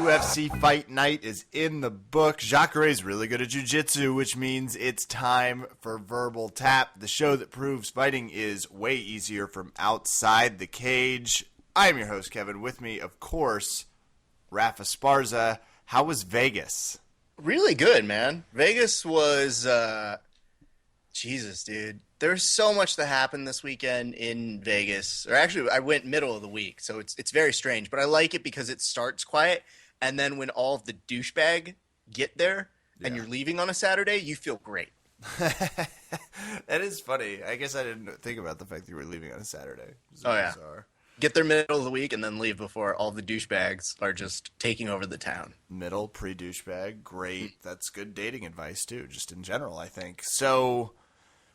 UFC Fight Night is in the book. Jacare's really good at Jiujitsu, which means it's time for Verbal Tap, the show that proves fighting is way easier from outside the cage. I'm your host, Kevin. With me, of course, Rafa Sparza. How was Vegas? Really good, man. Vegas was, Jesus, dude. There's so much that happened this weekend in Vegas. Or actually, I went middle of the week, so it's very strange. But I like it because it starts quiet, and then when all of the douchebag get there and you're leaving on a Saturday, you feel great. That is funny. I guess I didn't think about the fact that you were leaving on a Saturday. Oh, yeah. Get there middle of the week and then leave before all the douchebags are just taking over the town. Middle, pre-douchebag, great. That's good dating advice, too, just in general, I think. So,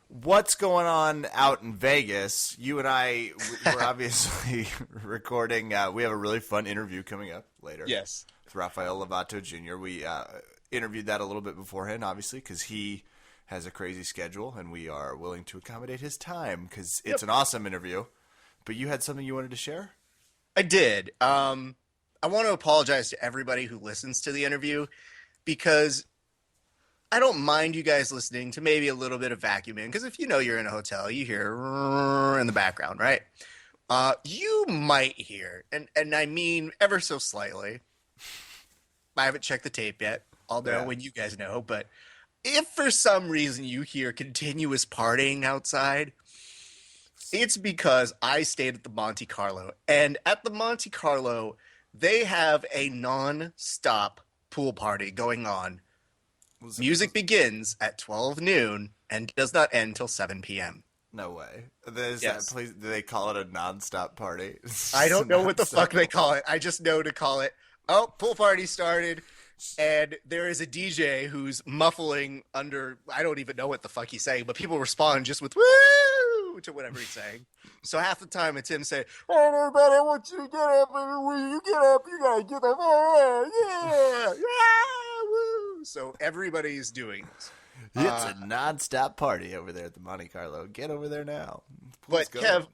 what's going on out in Vegas? You and I, we're obviously recording. We have a really fun interview coming up later. Yes. With Rafael Lovato Jr. We interviewed that a little bit beforehand, obviously, because he has a crazy schedule, and we are willing to accommodate his time because it's an awesome interview. But you had something you wanted to share? I did. I want to apologize to everybody who listens to the interview because I don't mind you guys listening to maybe a little bit of vacuuming, because if you know you're in a hotel, you hear in the background, right? You might hear, and I mean ever so slightly. I haven't checked the tape yet. I'll know when you guys know. But if for some reason you hear continuous partying outside, it's because I stayed at the Monte Carlo. And at the Monte Carlo, they have a non-stop pool party going on. Music begins at 12 noon and does not end till 7 p.m. No way. Do they call it a non-stop party? I don't know what the fuck they call it. I just know to call it, pool party started, and there is a DJ who's muffling under, I don't even know what the fuck he's saying, but people respond just with, woo! To whatever he's saying. So half the time it's him saying, everybody, I want you to get up, and when you get up, you gotta get up, yeah, woo. So everybody's doing this. It's a non-stop party over there at the Monte Carlo. Get over there now. But Kev,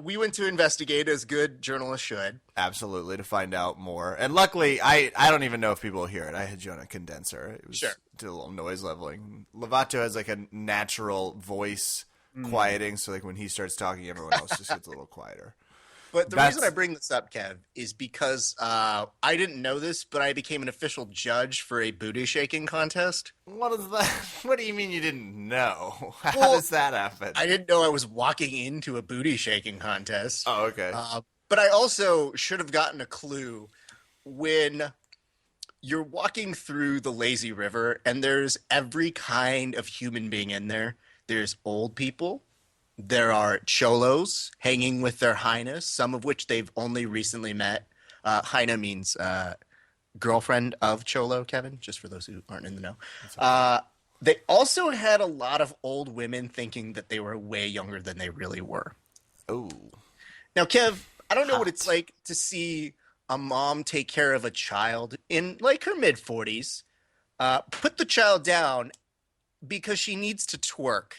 we went to investigate as good journalists should. Absolutely, to find out more. And luckily, I don't even know if people will hear it. I had you on a condenser. It was did a little noise leveling. Lovato has like a natural voice quieting, so like when he starts talking, everyone else just gets a little quieter. But the reason I bring this up, Kev, is because I didn't know this, but I became an official judge for a booty shaking contest. What is that? What do you mean you didn't know? How does that happen? I didn't know I was walking into a booty shaking contest. Oh, okay. But I also should have gotten a clue when you're walking through the lazy river and there's every kind of human being in there. There's old people. There are cholos hanging with their highness, some of which they've only recently met. Haina means girlfriend of cholo, Kevin, just for those who aren't in the know. They also had a lot of old women thinking that they were way younger than they really were. Oh. Now, Kev, I don't know what it's like to see a mom take care of a child in like her mid-40s, put the child down because she needs to twerk.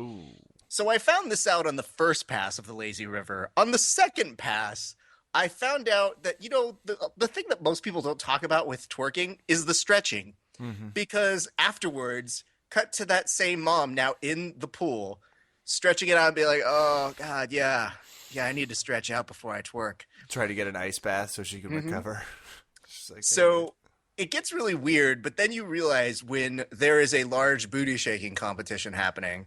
Ooh. So I found this out on the first pass of the lazy river. On the second pass, I found out that, the thing that most people don't talk about with twerking is the stretching. Mm-hmm. Because afterwards, cut to that same mom now in the pool, stretching it out and be like, oh, God, yeah, I need to stretch out before I twerk. Try to get an ice bath so she can recover. Like, so it gets really weird, but then you realize when there is a large booty shaking competition happening,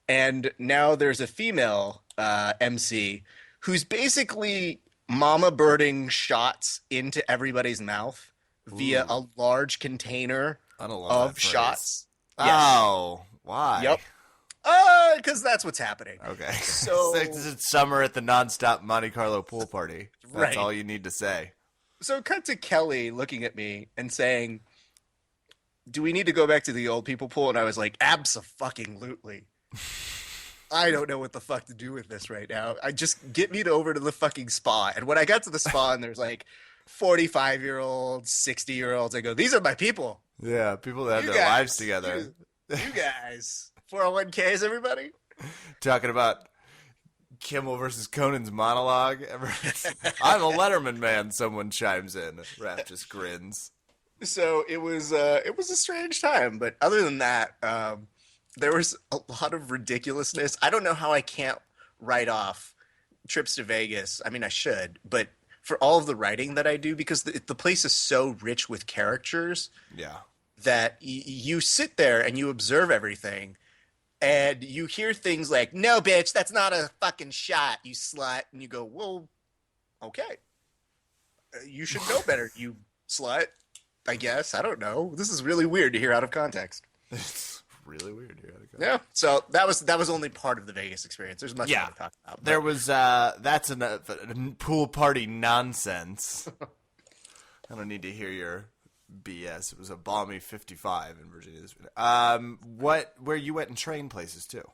and now there's a female MC who's basically mama birding shots into everybody's mouth via a large container of shots. Oh, why? Yep. Because that's what's happening. Okay. So it's summer at the nonstop Monte Carlo pool party. That's all you need to say. So cut to Kelly looking at me and saying, do we need to go back to the old people pool? And I was like, abso-fucking-lutely. I don't know what the fuck to do with this right now. I just get me over to the fucking spa. And when I got to the spa and there's like 45-year-olds, 60-year-olds, I go, these are my people. Yeah, people that have their lives together. You guys. 401ks, everybody? Talking about Kimmel versus Conan's monologue. I'm a Letterman man. Someone chimes in. Raph just grins. So it was a strange time, but other than that, there was a lot of ridiculousness. I don't know how I can't write off trips to Vegas. I mean, I should, but for all of the writing that I do, because the place is so rich with characters, Yeah. that you sit there and you observe everything, and you hear things like, "No, bitch, that's not a fucking shot, you slut," and you go, "Well, okay, you should know better, you slut." I guess. I don't know. This is really weird to hear out of context. It's really weird here. Yeah. So that was only part of the Vegas experience. There's much more to talk about. There was that's a pool party nonsense. I don't need to hear your BS. It was a balmy 55 in Virginia. Where you went and trained places too?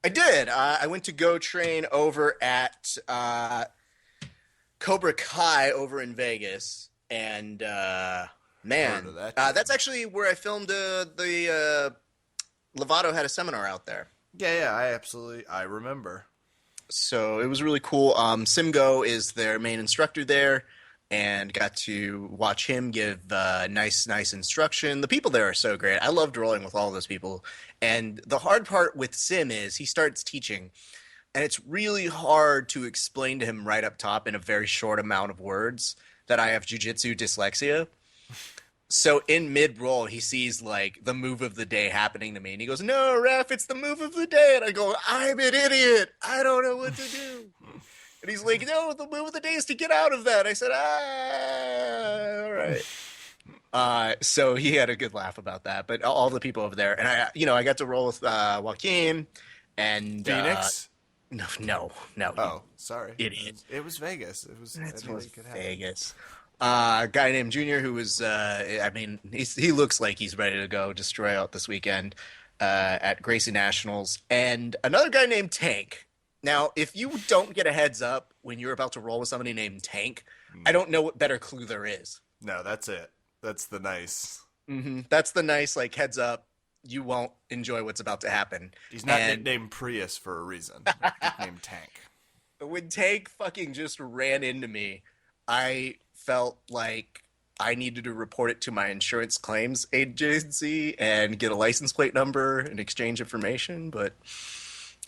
I did. I went to go train over at Cobra Kai over in Vegas, and man, that's actually where I filmed the Lovato had a seminar out there. Yeah, I remember. So it was really cool. Simgo is their main instructor there, and got to watch him give nice instruction. The people there are so great. I loved rolling with all those people. And the hard part with Sim is he starts teaching, and it's really hard to explain to him right up top in a very short amount of words that I have jiu-jitsu dyslexia. So in mid-roll, he sees like the move of the day happening to me, and he goes, "No, ref, it's the move of the day." And I go, "I'm an idiot. I don't know what to do." And he's like, "No, the move of the day is to get out of that." I said, all right. So he had a good laugh about that. But all the people over there, and I got to roll with Joaquin and Phoenix. No. Oh, sorry, idiot. It was Vegas. It was Vegas. A guy named Junior who was, he looks like he's ready to go destroy out this weekend at Gracie Nationals. And another guy named Tank. Now, if you don't get a heads up when you're about to roll with somebody named Tank, I don't know what better clue there is. No, that's it. That's the nice. Mm-hmm. That's the nice, like, heads up. You won't enjoy what's about to happen. He's not nicknamed Prius for a reason. Nicknamed Tank. When Tank fucking just ran into me, I felt like I needed to report it to my insurance claims agency and get a license plate number and exchange information, but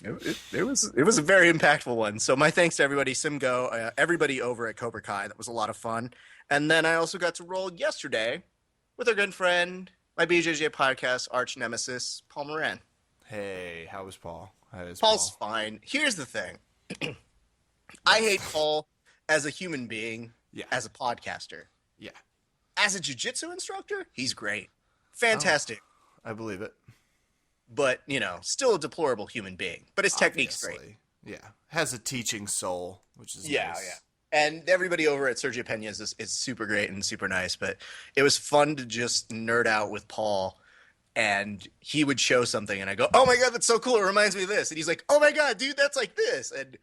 it was a very impactful one. So my thanks to everybody, Simgo, everybody over at Cobra Kai. That was a lot of fun. And then I also got to roll yesterday with our good friend, my BJJ podcast arch nemesis, Paul Moran. Hey, how was Paul? Paul's fine. Here's the thing. I hate Paul as a human being, as a podcaster. Yeah. As a jiu-jitsu instructor, he's great. Fantastic. Oh, I believe it. But, still a deplorable human being. But his technique's great. Yeah. Has a teaching soul, which is nice. Yeah. And everybody over at Sergio Pena's is super great and super nice. But it was fun to just nerd out with Paul. And he would show something, and I go, "Oh, my God, that's so cool. It reminds me of this." And he's like, "Oh, my God, dude, that's like this." And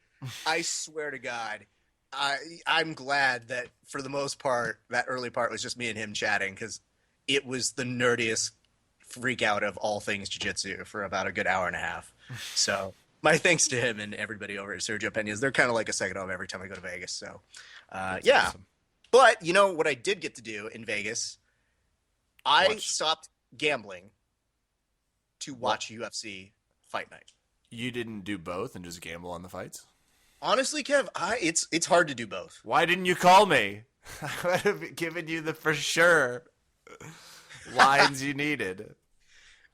I swear to God, I'm glad that for the most part, that early part was just me and him chatting, because it was the nerdiest freak out of all things jiu-jitsu for about a good hour and a half. So my thanks to him and everybody over at Sergio Pena's. They're kind of like a second home every time I go to Vegas. So yeah. Awesome. But what I did get to do in Vegas? I stopped gambling to watch UFC Fight Night. You didn't do both and just gamble on the fights? Honestly, Kev, it's hard to do both. Why didn't you call me? I would have given you the for sure lines you needed.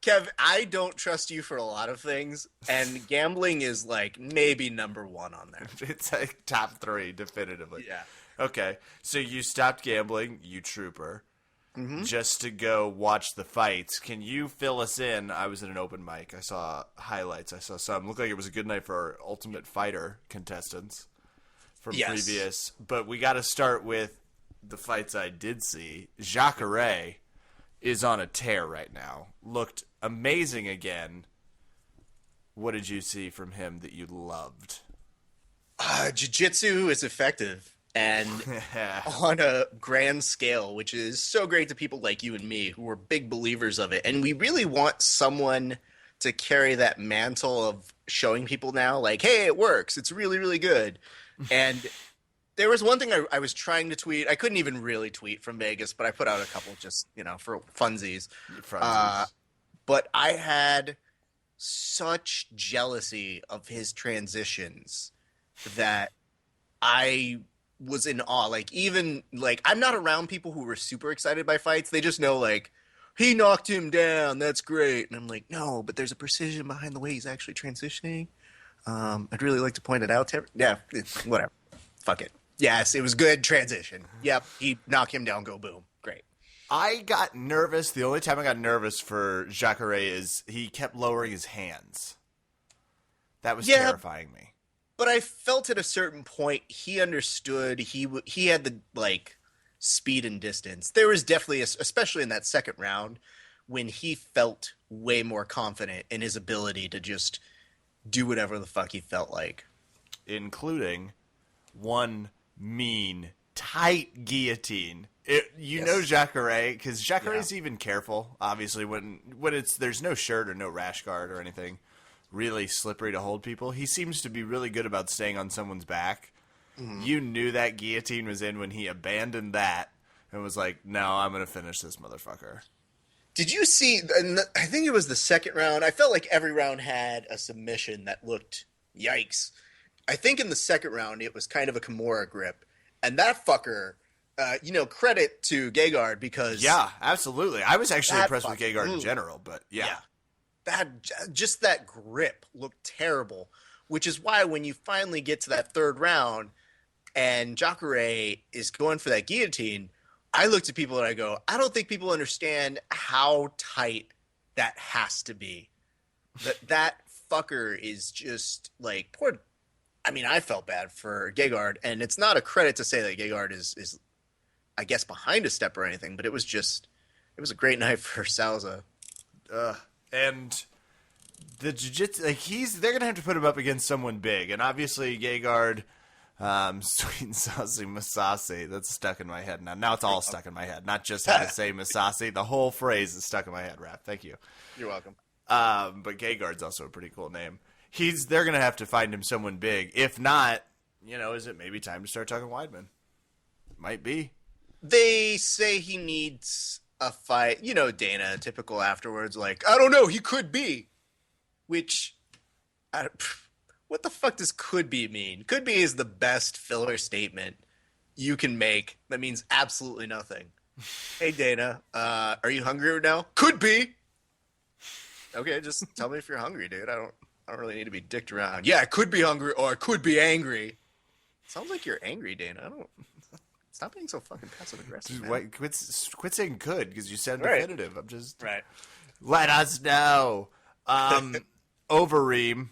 Kev, I don't trust you for a lot of things, and gambling is like maybe number one on there. It's like top 3, definitively. Yeah. Okay, so you stopped gambling, you trooper, mm-hmm. just to go watch the fights. Can you fill us in? I was at an open mic. I saw highlights. I saw some. Looked like it was a good night for our Ultimate Fighter contestants from previous. But we got to start with the fights I did see. Jacare is on a tear right now. Looked amazing again. What did you see from him that you loved? Jiu-jitsu is effective. And on a grand scale, which is so great to people like you and me who are big believers of it. And we really want someone to carry that mantle of showing people now, like, hey, it works. It's really, really good. And there was one thing I was trying to tweet. I couldn't even really tweet from Vegas, but I put out a couple just, for funsies. Frunzies. But I had such jealousy of his transitions that I was in awe. Like, even, like, I'm not around people who were super excited by fights. They just know, like, he knocked him down. That's great. And I'm like, no, but there's a precision behind the way he's actually transitioning. I'd really like to point it out to yeah, whatever. Fuck it. Yes, it was good transition. Yep, he knocked him down, go boom. Great. I got nervous. The only time I got nervous for Jacare is he kept lowering his hands. That was terrifying me. But I felt at a certain point he understood. He had the, like, speed and distance. There was definitely, especially in that second round, when he felt way more confident in his ability to just do whatever the fuck he felt like. Including one mean, tight guillotine. You know Jacare, because Jacare's even careful, obviously, when there's no shirt or no rash guard or anything really slippery to hold people. He seems to be really good about staying on someone's back. Mm-hmm. You knew that guillotine was in when he abandoned that and was like, no, I'm going to finish this motherfucker. Did you see, I think it was the second round, I felt like every round had a submission that looked, yikes. I think in the second round it was kind of a Kimura grip. And that fucker, credit to Gegard because... Yeah, absolutely. I was actually impressed with Gegard in general, but yeah. That grip looked terrible, which is why when you finally get to that third round and Jacare is going for that guillotine, I looked at people and I go, I don't think people understand how tight that has to be. That fucker is just like poor. I mean, I felt bad for Gegard, and it's not a credit to say that Gegard is I guess behind a step or anything, but it was a great night for Salza. And the jiu-jitsu, like they're gonna have to put him up against someone big, and obviously Gegard, sweet and saucy Masasi. That's stuck in my head now. Now it's all stuck in my head, not just how to say Masasi. The whole phrase is stuck in my head. Raph, thank you. You're welcome. But Gegard's also a pretty cool name. They're gonna have to find him someone big. If not, is it maybe time to start talking Weidman? Might be. They say he needs a fight. Dana, typical afterwards, like, I don't know, he could be. Which, what the fuck does could be mean? Could be is the best filler statement you can make that means absolutely nothing. Hey, Dana, are you hungry right now? Could be. Okay, just tell me if you're hungry, dude. I don't really need to be dicked around. Yeah, I could be hungry or I could be angry. Sounds like you're angry, Dana. Stop being so fucking passive aggressive. Quit saying could because you sound definitive. I'm just right. Let us know. Overeem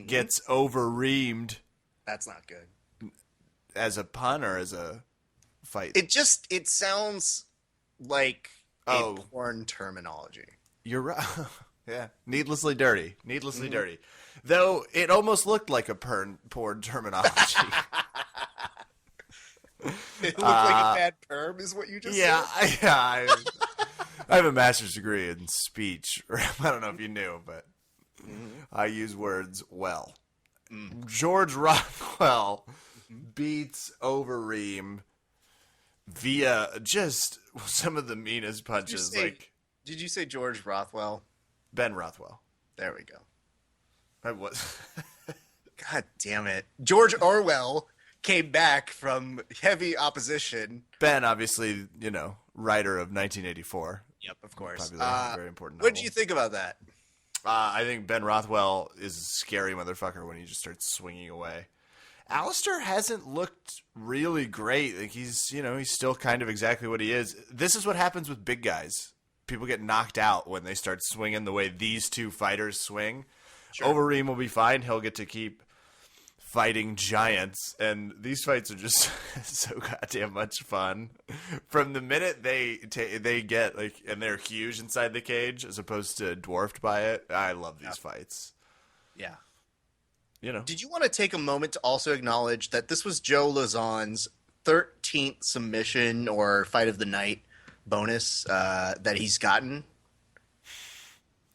gets overreamed. That's not good. As a pun or as a fight? It sounds like a porn terminology. You're right. Yeah. Needlessly dirty. Dirty. Though it almost looked like a porn terminology. It looked like a bad perm is what you just said? Yeah. I have a master's degree in speech. I don't know if you knew, but I use words well. George Rothwell beats Overeem via just some of the meanest punches. Did you say George Rothwell? Ben Rothwell. There we go. I was. God damn it. George Orwell came back from heavy opposition. Ben, obviously, writer of 1984. Yep, of course. Popular, very important What novel. did you think about that? I think Ben Rothwell is a scary motherfucker when he just starts swinging away. Alistair hasn't looked really great. Like he's still kind of exactly what he is. This is what happens with big guys. People get knocked out when they start swinging the way these two fighters swing. Sure. Overeem will be fine. He'll get to keep fighting giants, and these fights are just so goddamn much fun. From the minute they get and they're huge inside the cage as opposed to dwarfed by it. I love these fights. Yeah. Did you want to take a moment to also acknowledge that this was Joe Lauzon's 13th submission or fight of the night bonus that he's gotten?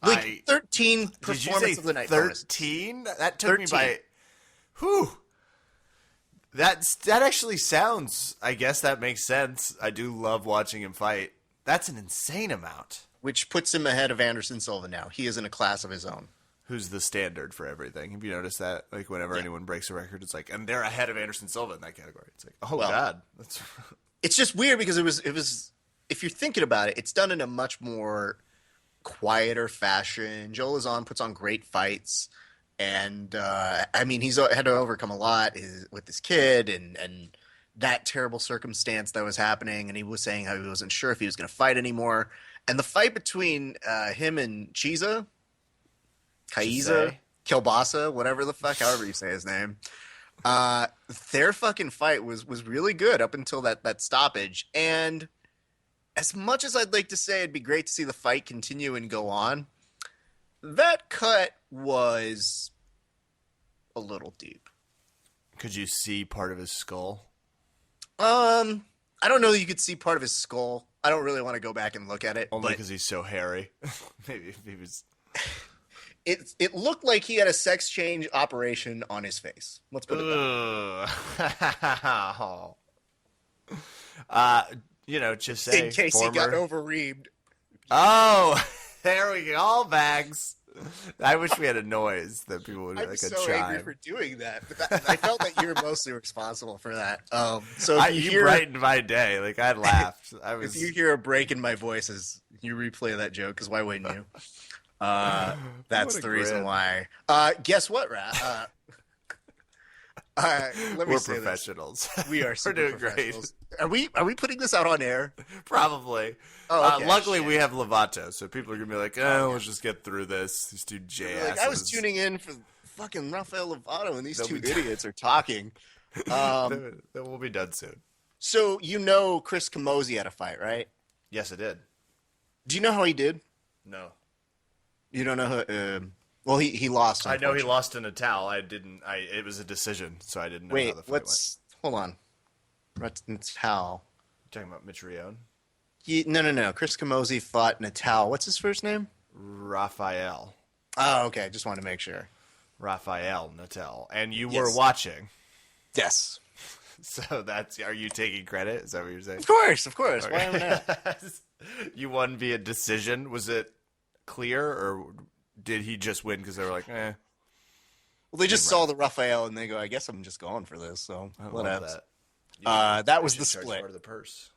Like 13 Did you performance say of the night. 13? That took me 13. by. Whew. That actually sounds. I guess that makes sense. I do love watching him fight. That's an insane amount. Which puts him ahead of Anderson Silva now. He is in a class of his own. Who's the standard for everything? Have you noticed that? Like whenever anyone breaks a record, it's like, and they're ahead of Anderson Silva in that category. It's like, oh God, that's. It's just weird because it was. If you're thinking about it, it's done in a much more quieter fashion. Joe Lazon puts on great fights, and I mean, he's had to overcome a lot with his kid and that terrible circumstance that was happening. And he was saying how he wasn't sure if he was going to fight anymore. And the fight between him and Kielbasa, whatever the fuck, however you say his name, their fucking fight was really good up until that stoppage. And as much as I'd like to say it'd be great to see the fight continue and go on, that cut was a little deep. Could you see part of his skull? I don't know that you could see part of his skull. I don't really want to go back and look at it. Only because he's so hairy. Maybe if he was. It looked like he had a sex change operation on his face. Let's put it that way. Just say in case he got overreamed. Oh, there we go. All bags. I wish we had a noise that people would I'm like so a chime. angry for doing that, but I felt that you're mostly responsible for that. So if you brightened my day. Like I laughed. If you hear a break in my voice as you replay that joke, because why wouldn't you? That's the reason why. Guess what, Rat? Let me We're say professionals. This. We are super doing great. Are we putting this out on air? Probably. Oh, okay. Luckily, we have Lovato, so people are gonna be like, let's just get through this. These two J-asses. Like, I was tuning in for fucking Rafael Lovato, and these two idiots are talking. Then we'll be done soon. So Chris Camozzi had a fight, right? Yes, I did. Do you know how he did? No. You don't know who? Well, he lost. I know he lost in a towel. I didn't. It was a decision, so I didn't know how the fight went. Hold on. Natal. You're talking about Mitch Rion? No. Chris Camozzi fought Natal. What's his first name? Rafael. Oh, okay. Just wanted to make sure. Rafael Natal. And you were watching. Yes. So are you taking credit? Is that what you're saying? Of course. Okay. Why am I not? You won via decision. Was it clear, or did he just win because they were like, eh? Well, they just saw the Rafael and they go, I guess I'm just going for this. So whatever. That was the split. Part of the purse.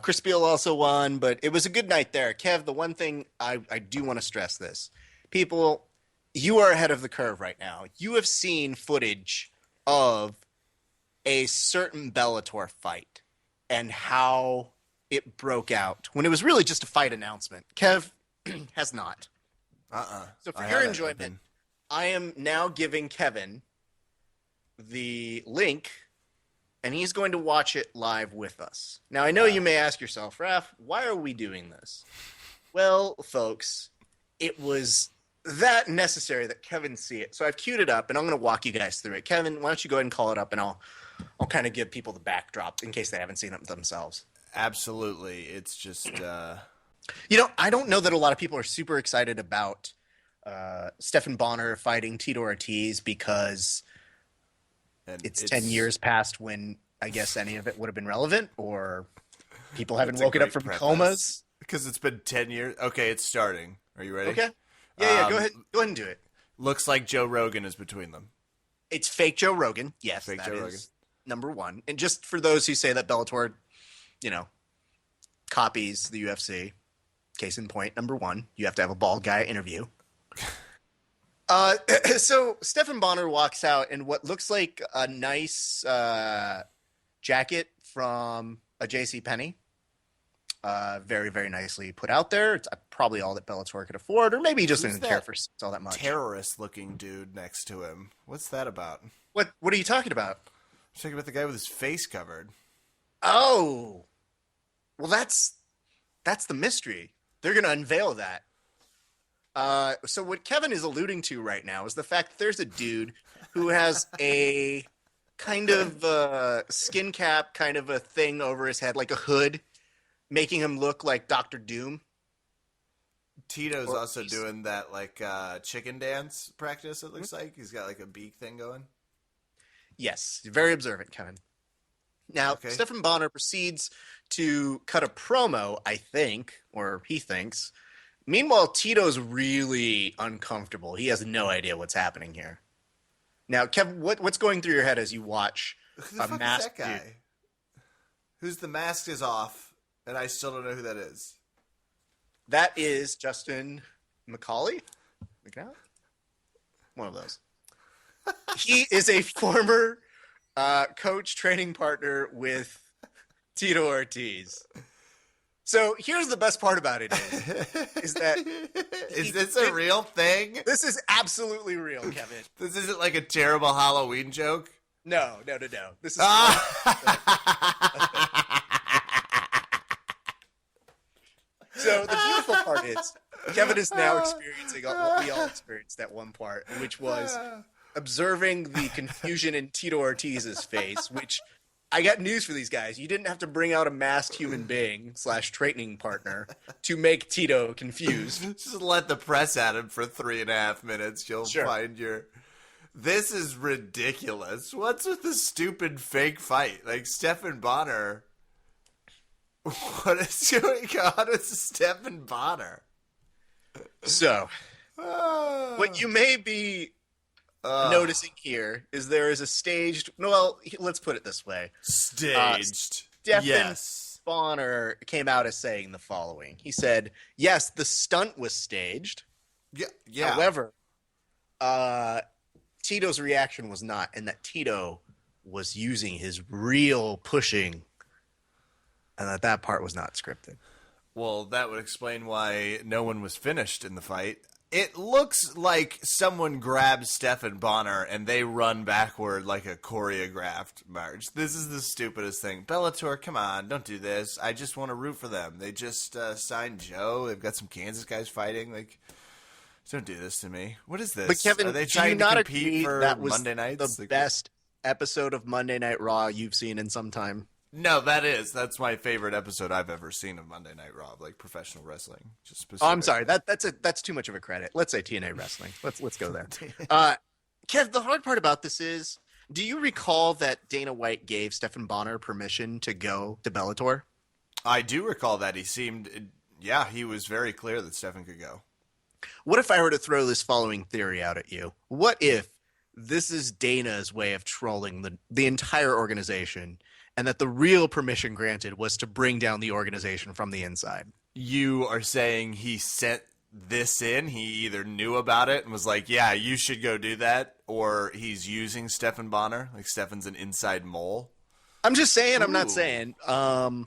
Chris Beal also won, but it was a good night there. Kev, the one thing I do want to stress this. People, you are ahead of the curve right now. You have seen footage of a certain Bellator fight and how it broke out when it was really just a fight announcement. Kev has not. So for your enjoyment, I am now giving Kevin the link, and he's going to watch it live with us. Now, I know you may ask yourself, Raph, why are we doing this? Well, folks, it was that necessary that Kevin see it. So I've queued it up, and I'm going to walk you guys through it. Kevin, why don't you go ahead and call it up, and I'll kind of give people the backdrop in case they haven't seen it themselves. Absolutely. It's just... I don't know that a lot of people are super excited about Stephan Bonner fighting Tito Ortiz because it's 10 years past when I guess any of it would have been relevant, or people haven't woken up from comas. Because it's been 10 years. Okay, it's starting. Are you ready? Okay. Yeah, go ahead. Go ahead and do it. Looks like Joe Rogan is between them. It's fake Joe Rogan. Yes, fake that Joe is Rogan. Number one. And just for those who say that Bellator, copies the UFC, case in point, number one, you have to have a bald guy interview. So Stephan Bonner walks out in what looks like a nice jacket from a JCPenney. Very, very nicely put out there. It's probably all that Bellator could afford, or maybe he just didn't care for all that much. Terrorist-looking dude next to him. What's that about? What are you talking about? I'm talking about the guy with his face covered. Oh, well, that's the mystery. They're going to unveil that. So what Kevin is alluding to right now is the fact that there's a dude who has a kind of skin cap, kind of a thing over his head, like a hood, making him look like Dr. Doom. Tito's Or also he's- doing that like chicken dance practice. It looks like he's got like a beak thing going. Yes, very observant, Kevin. Now, Okay. Stephan Bonner proceeds to cut a promo, I think, or he thinks. Meanwhile, Tito's really uncomfortable. He has no idea what's happening here. Now, Kevin, what's going through your head as you watch Who the a fuck is masked that guy? dude? Who's the mask is off, and I still don't know who that is. That is Justin McCauley? McNally? One of those. He is a former coach training partner with Tito Ortiz. So here's the best part about it is that Is this a real thing? this is absolutely real, Kevin. This isn't like a terrible Halloween joke. No. This is so the beautiful part is Kevin is now experiencing what we all experienced at one part, which was observing the confusion in Tito Ortiz's face, which I got news for these guys. You didn't have to bring out a masked human being / training partner to make Tito confused. Just let the press at him for 3.5 minutes. You'll Sure. find your. This is ridiculous. What's with the stupid fake fight? Like Stephan Bonner. What is going on with Stephan Bonner? So, what you may be noticing here is there is a staged. Well, let's put it this way: Staged. Stephan Yes. Bonner came out as saying the following. He said, "Yes, the stunt was staged. Yeah. However, Tito's reaction was not, and that Tito was using his real pushing, and that part was not scripted." Well, that would explain why no one was finished in the fight. It looks like someone grabs Stephan Bonner and they run backward like a choreographed march. This is the stupidest thing. Bellator, come on, don't do this. I just want to root for them. They just signed Joe. They've got some Kansas guys fighting. Like, don't do this to me. What is this? But Kevin, are they do trying you to not compete agree for that was Monday nights? the Like, best episode of Monday Night Raw you've seen in some time? No, that's my favorite episode I've ever seen of Monday Night Raw, like professional wrestling. Just Oh, I'm specific. sorry. That's too much of a credit. Let's say TNA Wrestling. Let's go there. Kev, the hard part about this is, do you recall that Dana White gave Stephan Bonner permission to go to Bellator? I do recall that he was very clear that Stephan could go. What if I were to throw this following theory out at you? What if this is Dana's way of trolling the entire organization, and that the real permission granted was to bring down the organization from the inside? You are saying he sent this in? He either knew about it and was like, yeah, you should go do that, or he's using Stephan Bonner, like Stephan's an inside mole? I'm just saying, I'm Ooh. not saying.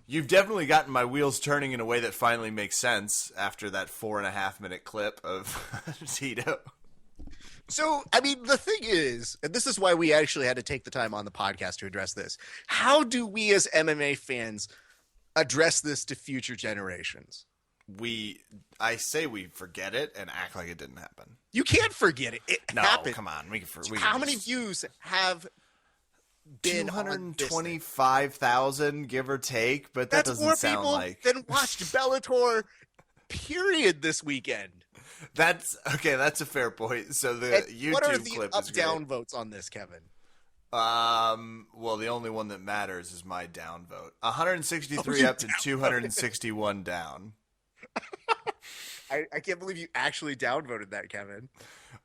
You've definitely gotten my wheels turning in a way that finally makes sense after that 4.5-minute clip of Tito. So, I mean, the thing is, and this is why we actually had to take the time on the podcast to address this. How do we as MMA fans address this to future generations? I say we forget it and act like it didn't happen. You can't forget it. It No, happened. come on. How many views have been on this thing? 225,000, give or take, but that That's doesn't more sound people like... than watched Bellator, period, this weekend. That's a fair point. So the And YouTube what are the clip is great. up-down votes on this, Kevin? Well, the only one that matters is my down vote. 163 you up to 261 down. I can't believe you actually downvoted that, Kevin.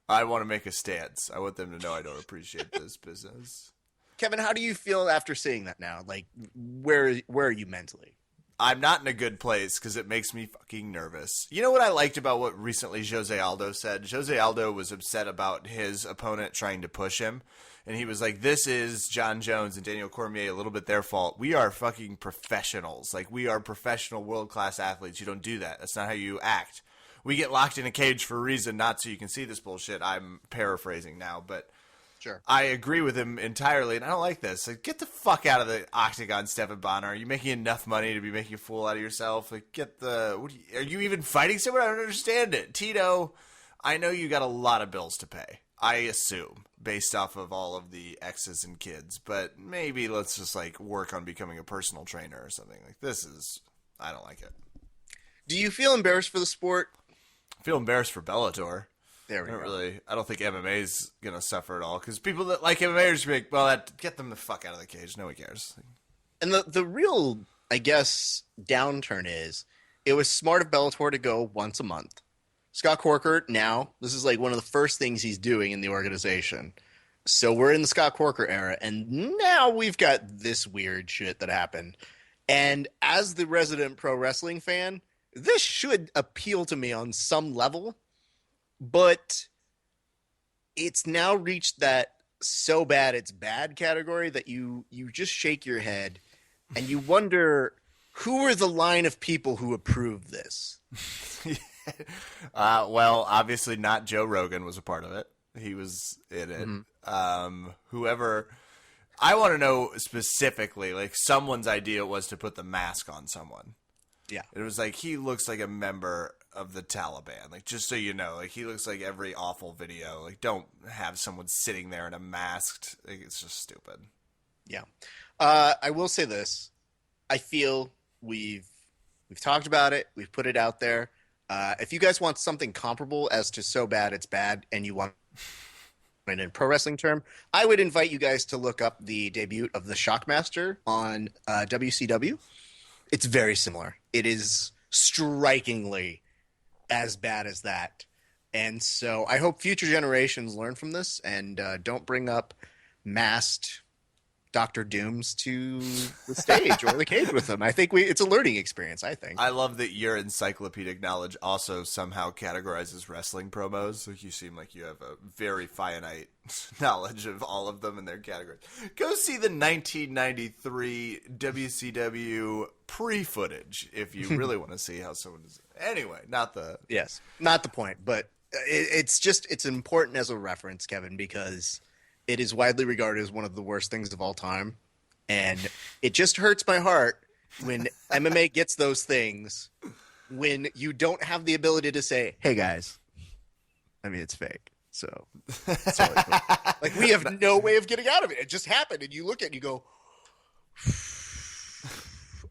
I want to make a stance. I want them to know I don't appreciate this business. Kevin, how do you feel after seeing that now? Like, where are you mentally? I'm not in a good place because it makes me fucking nervous. You know what I liked about what recently Jose Aldo said? Jose Aldo was upset about his opponent trying to push him. And he was like, this is John Jones and Daniel Cormier, a little bit their fault. We are fucking professionals. Like, we are professional world-class athletes. You don't do that. That's not how you act. We get locked in a cage for a reason, not so you can see this bullshit. I'm paraphrasing now, but Sure. I agree with him entirely, and I don't like this. Like, get the fuck out of the octagon, Stephan Bonner. Are you making enough money to be making a fool out of yourself? Like, are you even fighting someone? I don't understand it. Tito, I know you got a lot of bills to pay, I assume, based off of all of the exes and kids, but maybe let's just, like, work on becoming a personal trainer or something. Like, I don't like it. Do you feel embarrassed for the sport? I feel embarrassed for Bellator. There we go. I don't think MMA is going to suffer at all, because people that like MMA are just like, well, get them the fuck out of the cage. No one cares. And the real, I guess, downturn is it was smart of Bellator to go once a month. Scott Corker, now, this is like one of the first things he's doing in the organization. So we're in the Scott Corker era, and now we've got this weird shit that happened. And as the resident pro wrestling fan, this should appeal to me on some level, but it's now reached that so bad it's bad category that you just shake your head and you wonder who are the line of people who approve this. Well, obviously not Joe Rogan was a part of it. He was in it. Whoever, I want to know specifically, like someone's idea was to put the mask on someone. Yeah. It was like, he looks like a member of the Taliban. Like, just so you know, like he looks like every awful video. Like, don't have someone sitting there in a masked, like, it's just stupid. Yeah. I will say this. I feel we've talked about it. We've put it out there. If you guys want something comparable as to so bad it's bad, and you want in a pro wrestling term, I would invite you guys to look up the debut of the Shockmaster on WCW. It's very similar. It is strikingly as bad as that. And so I hope future generations learn from this and don't bring up masked Dr. Dooms to the stage or the cage with them. I think it's a learning experience, I think. I love that your encyclopedic knowledge also somehow categorizes wrestling promos. Like, you seem like you have a very finite knowledge of all of them in their categories. Go see the 1993 WCW pre-footage if you really want to see how someone is. Anyway, not the point, but it's important as a reference, Kevin, because it is widely regarded as one of the worst things of all time. And it just hurts my heart when MMA gets those things when you don't have the ability to say, hey, guys, I mean, it's fake. So, that's all like, we have no way of getting out of it. It just happened. And you look at it and you go,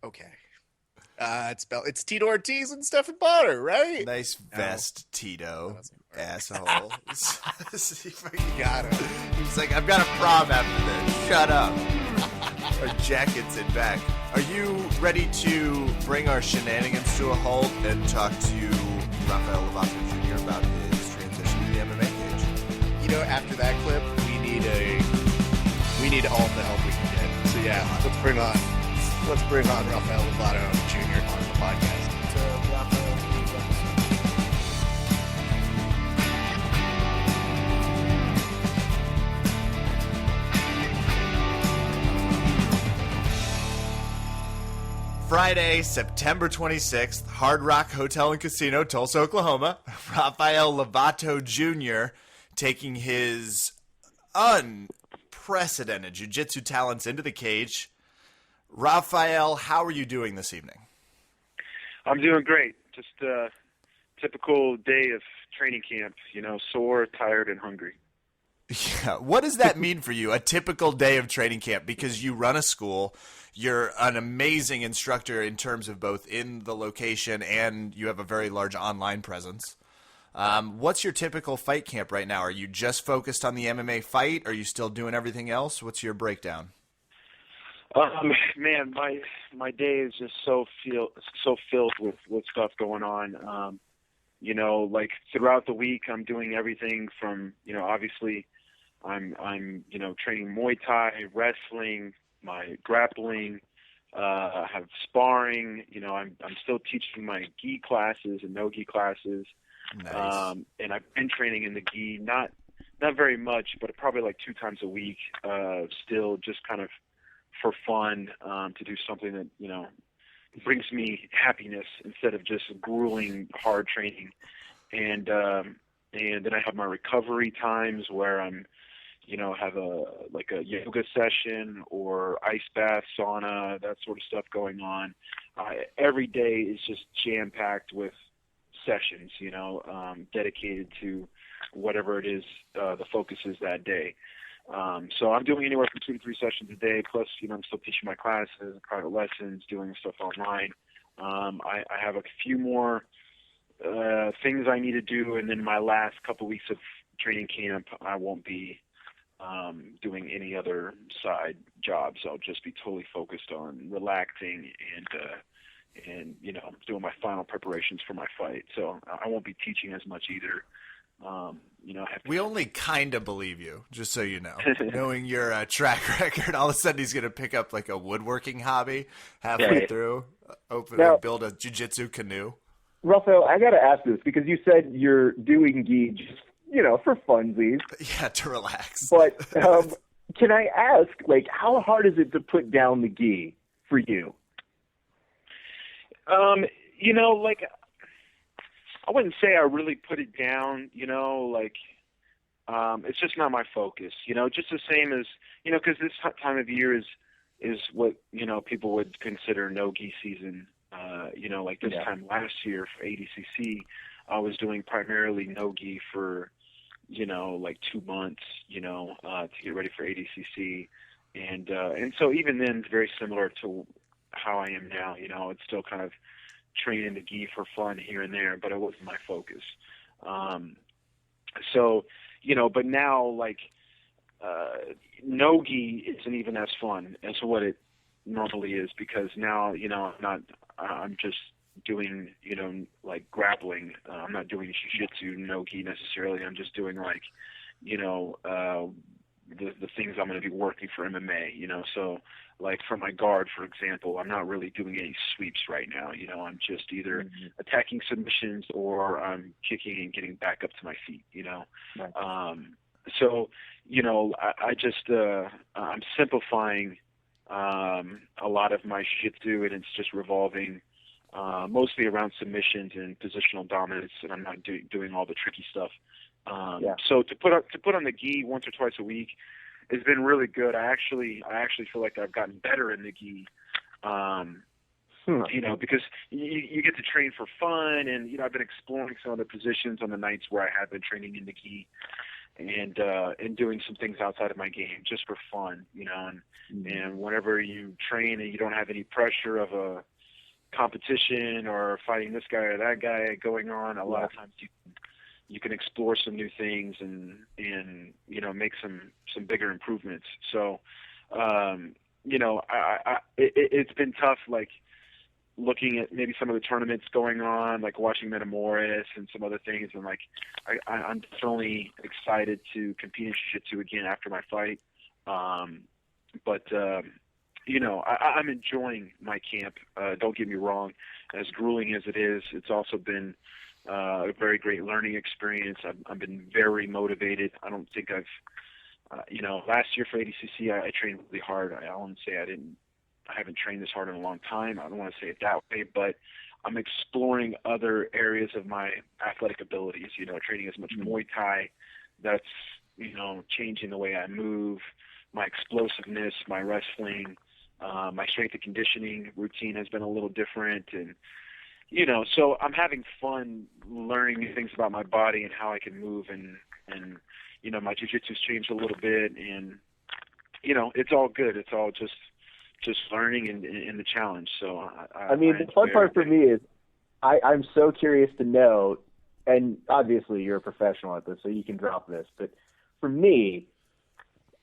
okay. It's Tito Ortiz and Stephen Potter, right? Nice vest, Tito. Asshole. You got him. He's like, I've got a prom after this. Shut up. Our jacket's in back. Are you ready to bring our shenanigans to a halt and talk to Rafael Lovato Jr. about his transition to the MMA cage? You know, after that clip, we need all the help we can get. So yeah, let's bring on Rafael Lovato Jr. on the podcast. Friday, September 26th, Hard Rock Hotel and Casino, Tulsa, Oklahoma. Rafael Lovato Jr. taking his unprecedented jiu-jitsu talents into the cage. Rafael, how are you doing this evening? I'm doing great. Just a typical day of training camp, sore, tired, and hungry. Yeah. What does that mean for you, a typical day of training camp? Because you run a school, you're an amazing instructor in terms of both in the location and you have a very large online presence. What's your typical fight camp right now? Are you just focused on the MMA fight? Are you still doing everything else? What's your breakdown? Man, my day is just so filled with stuff going on. Like throughout the week, I'm doing everything from, obviously I'm training Muay Thai, wrestling, my grappling, have sparring, I'm still teaching my gi classes and no gi classes. Nice. And I've been training in the gi, not very much, but probably like 2 times a week, still just kind of for fun, to do something that, brings me happiness instead of just grueling hard training. And then I have my recovery times where I'm, have a yoga session or ice bath, sauna, that sort of stuff going on. Every day is just jam packed with sessions, dedicated to whatever it is, the focus is that day. So I'm doing anywhere from 2 to 3 sessions a day. Plus, I'm still teaching my classes, private lessons, doing stuff online. I have a few more things I need to do, and then my last couple weeks of training camp, I won't be doing any other side jobs. I'll just be totally focused on relaxing and doing my final preparations for my fight. So I won't be teaching as much either. We only kind of believe you, just so you know. Knowing your track record, all of a sudden he's going to pick up like a woodworking hobby halfway through, build a jiu-jitsu canoe. Rafael, I got to ask this because you said you're doing gi just, for funsies. Yeah, to relax. But can I ask, how hard is it to put down the gi for you? I wouldn't say I really put it down, it's just not my focus, just the same as, because this time of year is what, people would consider no-gi season. This time last year for ADCC, I was doing primarily no-gi for, 2 months, to get ready for ADCC. And so even then it's very similar to how I am now, it's still kind of training the gi for fun here and there, but it wasn't my focus. But now no gi isn't even as fun as what it normally is, because now, I'm just doing, grappling. I'm not doing jiu-jitsu no gi necessarily. I'm just doing the things I'm going to be working for MMA, so for my guard, for example, I'm not really doing any sweeps right now. I'm just either attacking submissions or I'm kicking and getting back up to my feet, Right. I just, I'm simplifying a lot of my jiu-jitsu, and it's just revolving mostly around submissions and positional dominance, and I'm not doing all the tricky stuff. So to put on the gi once or twice a week has been really good. I actually feel like I've gotten better in the gi, because you get to train for fun, and I've been exploring some of the positions on the nights where I have been training in the gi, and doing some things outside of my game just for fun, and whenever you train and you don't have any pressure of a competition or fighting this guy or that guy going on, a lot of times you can explore some new things and make some bigger improvements. So it's been tough, looking at maybe some of the tournaments going on, watching Metamoris and some other things, and I'm definitely excited to compete in jiu-jitsu again after my fight. I'm enjoying my camp. Don't get me wrong. As grueling as it is, it's also been a very great learning experience. I've been very motivated. I don't think last year for ADCC, I trained really hard. I won't say I haven't trained this hard in a long time. I don't want to say it that way, but I'm exploring other areas of my athletic abilities, training as much Muay Thai. That's, changing the way I move, my explosiveness, my wrestling, my strength and conditioning routine has been a little different. And, so I'm having fun learning new things about my body and how I can move, and my jiu-jitsu's changed a little bit, and, it's all good. It's all just learning and the challenge. So the fun part for me is I'm so curious to know, and obviously you're a professional at this, so you can drop this, but for me,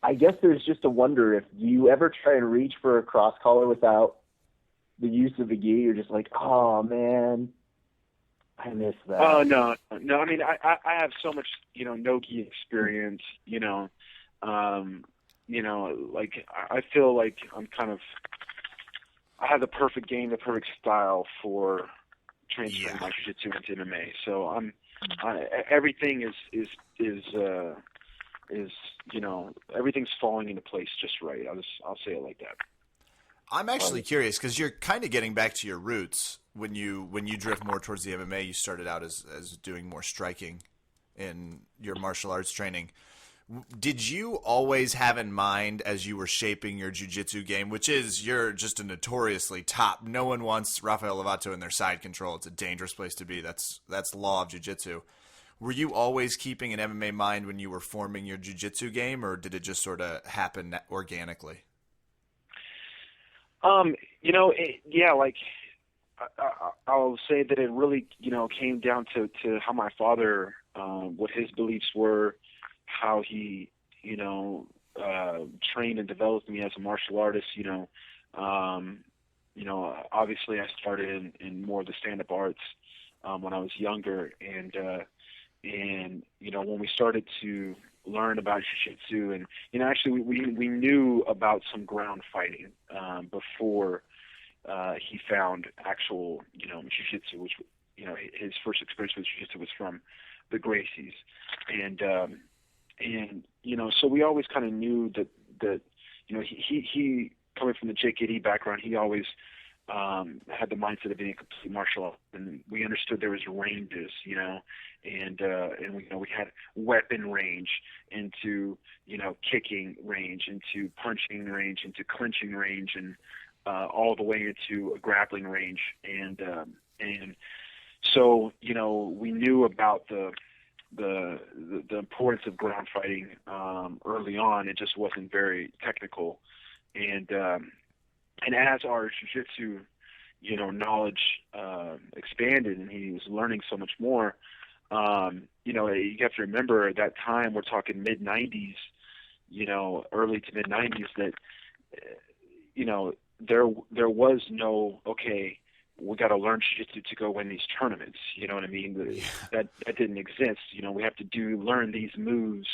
I guess there's just a wonder if you ever try and reach for a cross collar without the use of the gi. You're just like, oh man, I miss that. Oh no. I mean, I have so much, no gi experience, I feel like I have the perfect game, the perfect style for transferring my jiu-jitsu into MMA. So everything is everything's falling into place just right. I'll say it like that. I'm actually curious because you're kind of getting back to your roots. When you drift more towards the MMA, you started out as doing more striking in your martial arts training. Did you always have in mind as you were shaping your jiu-jitsu game, which is you're just a notoriously top, no one wants Rafael Lovato in their side control. It's a dangerous place to be. That's the law of jiu-jitsu. Were you always keeping an MMA mind when you were forming your jiu-jitsu game, or did it just sort of happen organically? I'll say that it really, came down to how my father, what his beliefs were, how he, trained and developed me as a martial artist. Obviously I started in more of the stand-up arts when I was younger, and when we started to learn about jiu-jitsu, and actually we knew about some ground fighting before he found actual jiu-jitsu, which his first experience with jiu-jitsu was from the Gracies, and so we always kind of knew that he coming from the JKD background, he always had the mindset of being a complete martial art, and we understood there was ranges, and we had weapon range into kicking range, into punching range, into clinching range, and all the way into a grappling range, and so we knew about the importance of ground fighting early on. It just wasn't very technical, and as our jiu-jitsu knowledge expanded, and he was learning so much more, you have to remember at that time, we're talking mid-90s, early to mid-90s, that there was no, okay, we got to learn jiu-jitsu to go win these tournaments. You know what I mean? That didn't exist. We have to learn these moves.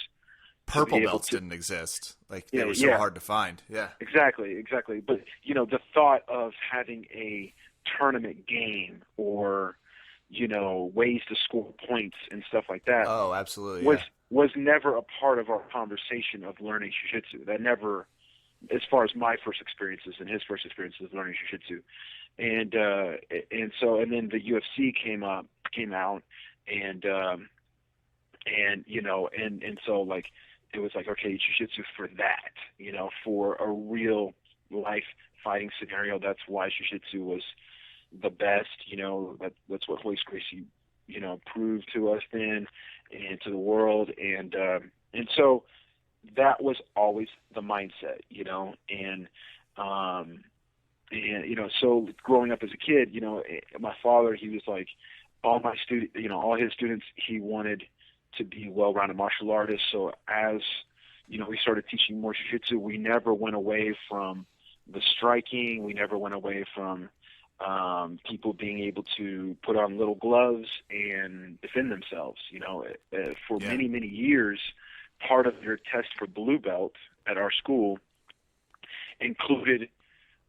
Purple belts didn't exist. Like, they were so hard to find. Yeah. Exactly. But, the thought of having a tournament game or, ways to score points and stuff like that. Oh, absolutely. Was never a part of our conversation of learning jiu-jitsu. That never, as far as my first experiences and his first experiences learning jiu-jitsu. And then the UFC came out, and so like, it was like, okay, jiu-jitsu for that, for a real life fighting scenario. That's why jiu-jitsu was the best, that's what Royce Gracie, proved to us then and to the world. And so that was always the mindset, so growing up as a kid, my father, he was like, all his students, he wanted to be well-rounded martial artists. So as, we started teaching more jiu-jitsu, we never went away from the striking. We never went away from people being able to put on little gloves and defend themselves. For many, many years, part of your test for blue belt at our school included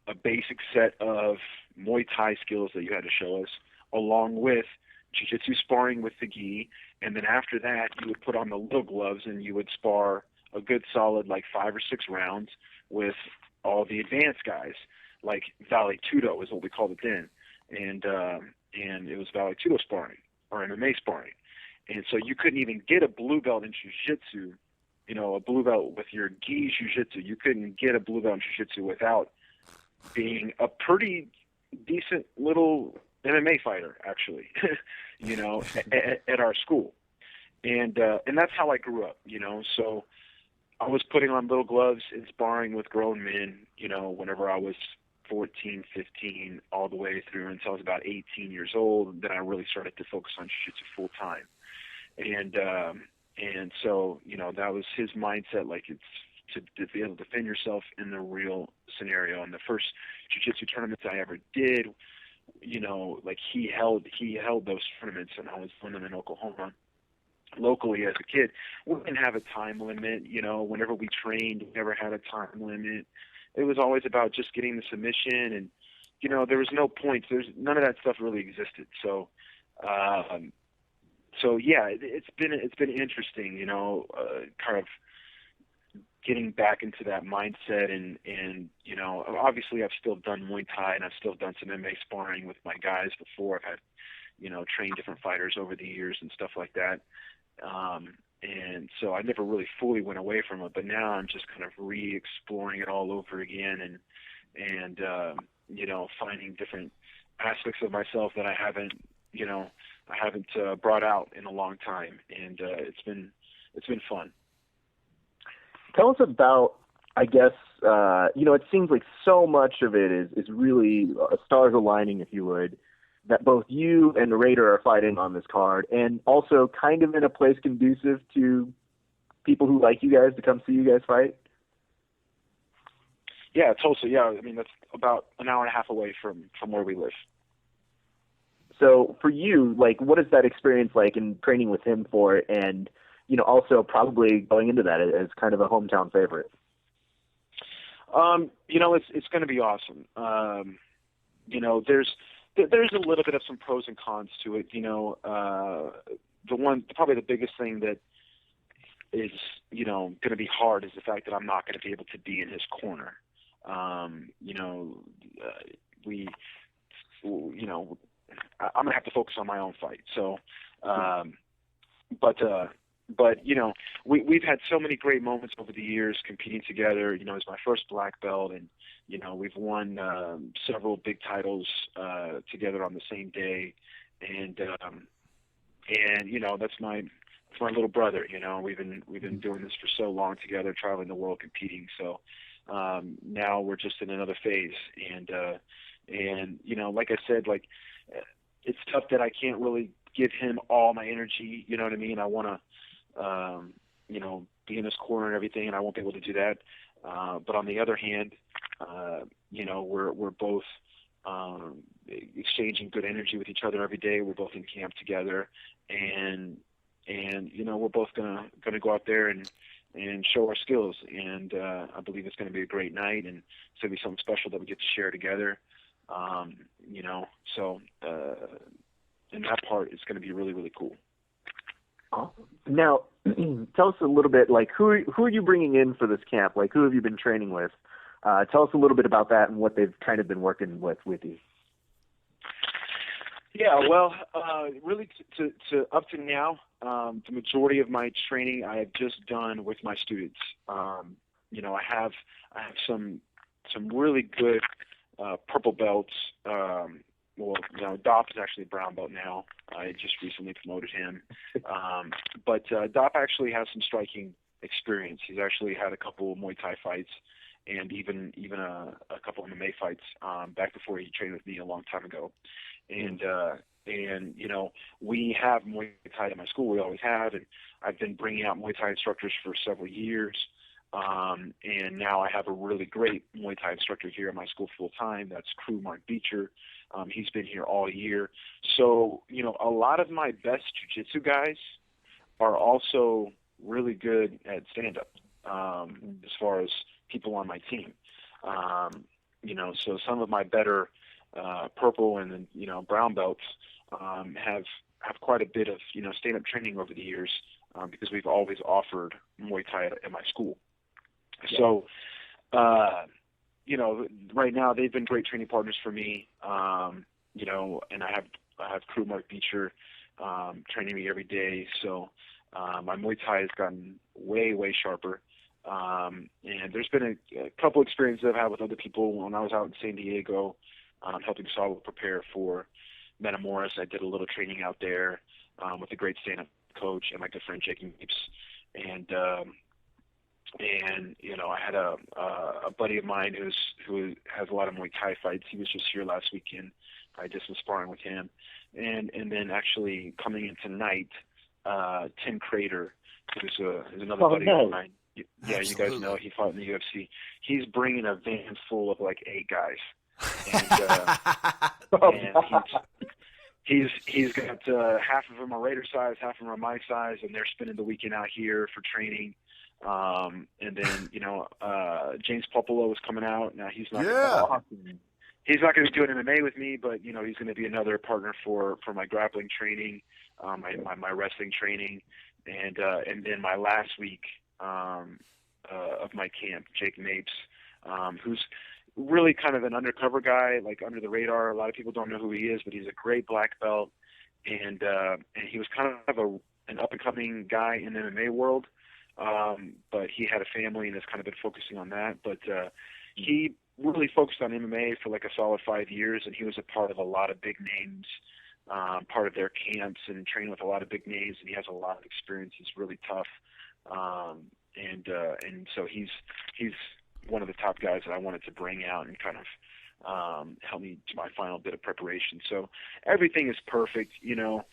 a basic set of Muay Thai skills that you had to show us, along with jiu-jitsu sparring with the gi, and then after that, you would put on the little gloves and you would spar a good solid 5 or 6 rounds with all the advanced guys, like Vale Tudo is what we called it then, and it was Vale Tudo sparring or MMA sparring, and so you couldn't even get a blue belt in jiu-jitsu, a blue belt with your gi jiu-jitsu. You couldn't get a blue belt in jiu-jitsu without being a pretty decent little MMA fighter, actually, at our school. And that's how I grew up, so I was putting on little gloves and sparring with grown men, whenever I was 14, 15, all the way through until I was about 18 years old. Then I really started to focus on jiu-jitsu full time. And so, that was his mindset, like it's to be able to defend yourself in the real scenario. And the first jiu-jitsu tournaments I ever did, he held those tournaments, and I was doing them in Oklahoma locally as a kid. We didn't have a time limit, whenever we trained, we never had a time limit. It was always about just getting the submission, and, there was no points. None of that stuff really existed. So, yeah, it's been interesting, kind of getting back into that mindset, and obviously I've still done Muay Thai, and I've still done some MMA sparring with my guys before. I've had, trained different fighters over the years and stuff like that. And so I never really fully went away from it, but now I'm just kind of re-exploring it all over again, and finding different aspects of myself that I haven't brought out in a long time. And it's been fun. Tell us about I guess, it seems like so much of it is really stars aligning, if you would, that both you and the Raider are fighting on this card, and also kind of in a place conducive to people who like you guys to come see you guys fight. Yeah, Tulsa. Yeah, I mean that's about an hour and a half away from where we live. So for you, like, what is that experience like in training with him for it, and also probably going into that as kind of a hometown favorite? It's going to be awesome. There's a little bit of some pros and cons to it. Probably the biggest thing that is, going to be hard is the fact that I'm not going to be able to be in his corner. I'm going to have to focus on my own fight. So, we've had so many great moments over the years competing together. It's my first black belt, and we've won several big titles together on the same day, and that's my little brother. We've been doing this for so long together, traveling the world competing. So now we're just in another phase, and like I said, like it's tough that I can't really give him all my energy. You know what I mean? I want to be in his corner and everything, and I won't be able to do that. But on the other hand, we're both exchanging good energy with each other every day. We're both in camp together, and we're both gonna go out there and show our skills. And I believe it's gonna be a great night, and it's gonna be something special that we get to share together. So in that part, it's gonna be really, really cool. Now, tell us a little bit, like, who are you bringing in for this camp? Like, who have you been training with? Tell us a little bit about that and what they've kind of been working with you. Yeah, well, really, to up to now, the majority of my training I have just done with my students. I have some really good purple belts. Dop is actually a brown belt now. I just recently promoted him. But Dop actually has some striking experience. He's actually had a couple of Muay Thai fights and even a couple of MMA fights back before he trained with me a long time ago. And we have Muay Thai at my school. We always have, and I've been bringing out Muay Thai instructors for several years. And now I have a really great Muay Thai instructor here at my school full time. That's Crew Mark Beecher. He's been here all year. So, a lot of my best jiu-jitsu guys are also really good at stand-up as far as people on my team. So some of my better purple and then, brown belts have quite a bit of, stand-up training over the years because we've always offered Muay Thai at my school. Yeah. So, right now they've been great training partners for me, and I have Crew Mark Beecher training me every day. So my Muay Thai has gotten way, way sharper. And there's been a couple experiences I've had with other people when I was out in San Diego helping Saul prepare for Metamoris. I did a little training out there with a great stand-up coach and my good friend Jake Meeps. And I had a buddy of mine who has a lot of Muay Thai fights. He was just here last weekend. I did some sparring with him. And then actually coming in tonight, Tim Crater, who's another buddy of mine. Yeah, you guys know he fought in the UFC. He's bringing a van full of like 8 guys. And, he's got half of them are Raider size, half of them are my size, and they're spending the weekend out here for training. And then, James Popolo is coming out. Now he's not he's not going to be doing MMA with me, but he's going to be another partner for my grappling training, my wrestling training, and then my last week of my camp, Jake Mapes, who's really kind of an undercover guy, like under the radar. A lot of people don't know who he is, but he's a great black belt, and he was kind of an up and coming guy in the MMA world. But he had a family and has kind of been focusing on that. But he really focused on MMA for like a solid 5 years, and he was a part of a lot of big names, part of their camps, and trained with a lot of big names. And he has a lot of experience. He's really tough, and so he's one of the top guys that I wanted to bring out and kind of help me to my final bit of preparation. So everything is perfect. You know,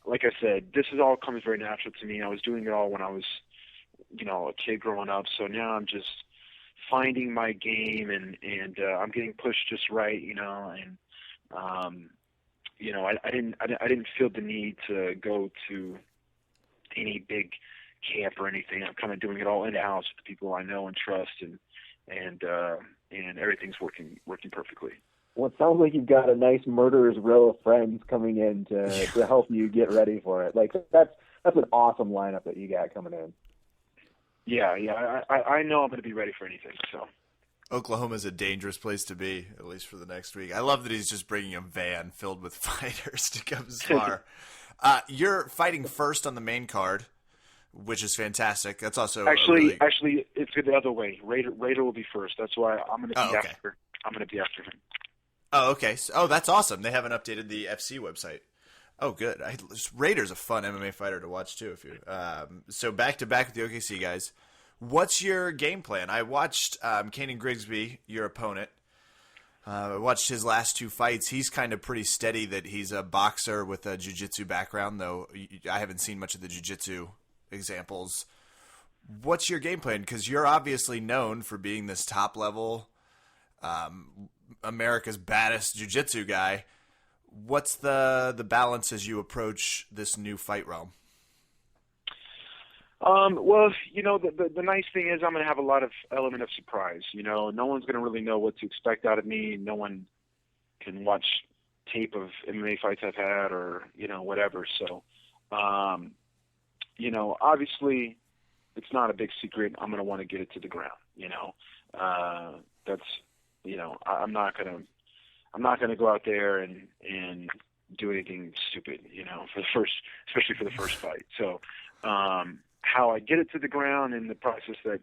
like I said, this is all comes very natural to me. I was doing it all when I was, you know, a kid growing up. So now I'm just finding my game, and I'm getting pushed just right, you know, and you know, I didn't feel the need to go to any big camp or anything. I'm kind of doing it all in house with the people I know and trust, and everything's working perfectly. Well, it sounds like you've got a nice murderer's row of friends coming in to help you get ready for it. Like that's an awesome lineup that you got coming in. Yeah, I know I'm going to be ready for anything. So Oklahoma's a dangerous place to be, at least for the next week. I love that he's just bringing a van filled with fighters to come spar. You're fighting first on the main card, which is fantastic. That's also actually it's the other way. Raider will be first. That's why I'm going to be after. I'm going to be after him. Oh, okay. Oh, that's awesome. They haven't updated the FC website. Oh, good. Raider's a fun MMA fighter to watch too. If you so back to back with the OKC guys. What's your game plan? I watched Kanan Grigsby, your opponent. I watched his last two fights. He's kind of pretty steady that he's a boxer with a jiu-jitsu background, though I haven't seen much of the jiu-jitsu examples. What's your game plan? Because you're obviously known for being this top-level, America's baddest jiu-jitsu guy. What's the balance as you approach this new fight realm? Well, you know, the nice thing is I'm going to have a lot of element of surprise. You know, no one's going to really know what to expect out of me. No one can watch tape of MMA fights I've had or, you know, whatever. So, you know, obviously it's not a big secret. I'm going to want to get it to the ground, you know. That's, you know, I'm not going to go out there and do anything stupid, you know, especially for the first fight. So, how I get it to the ground and the process that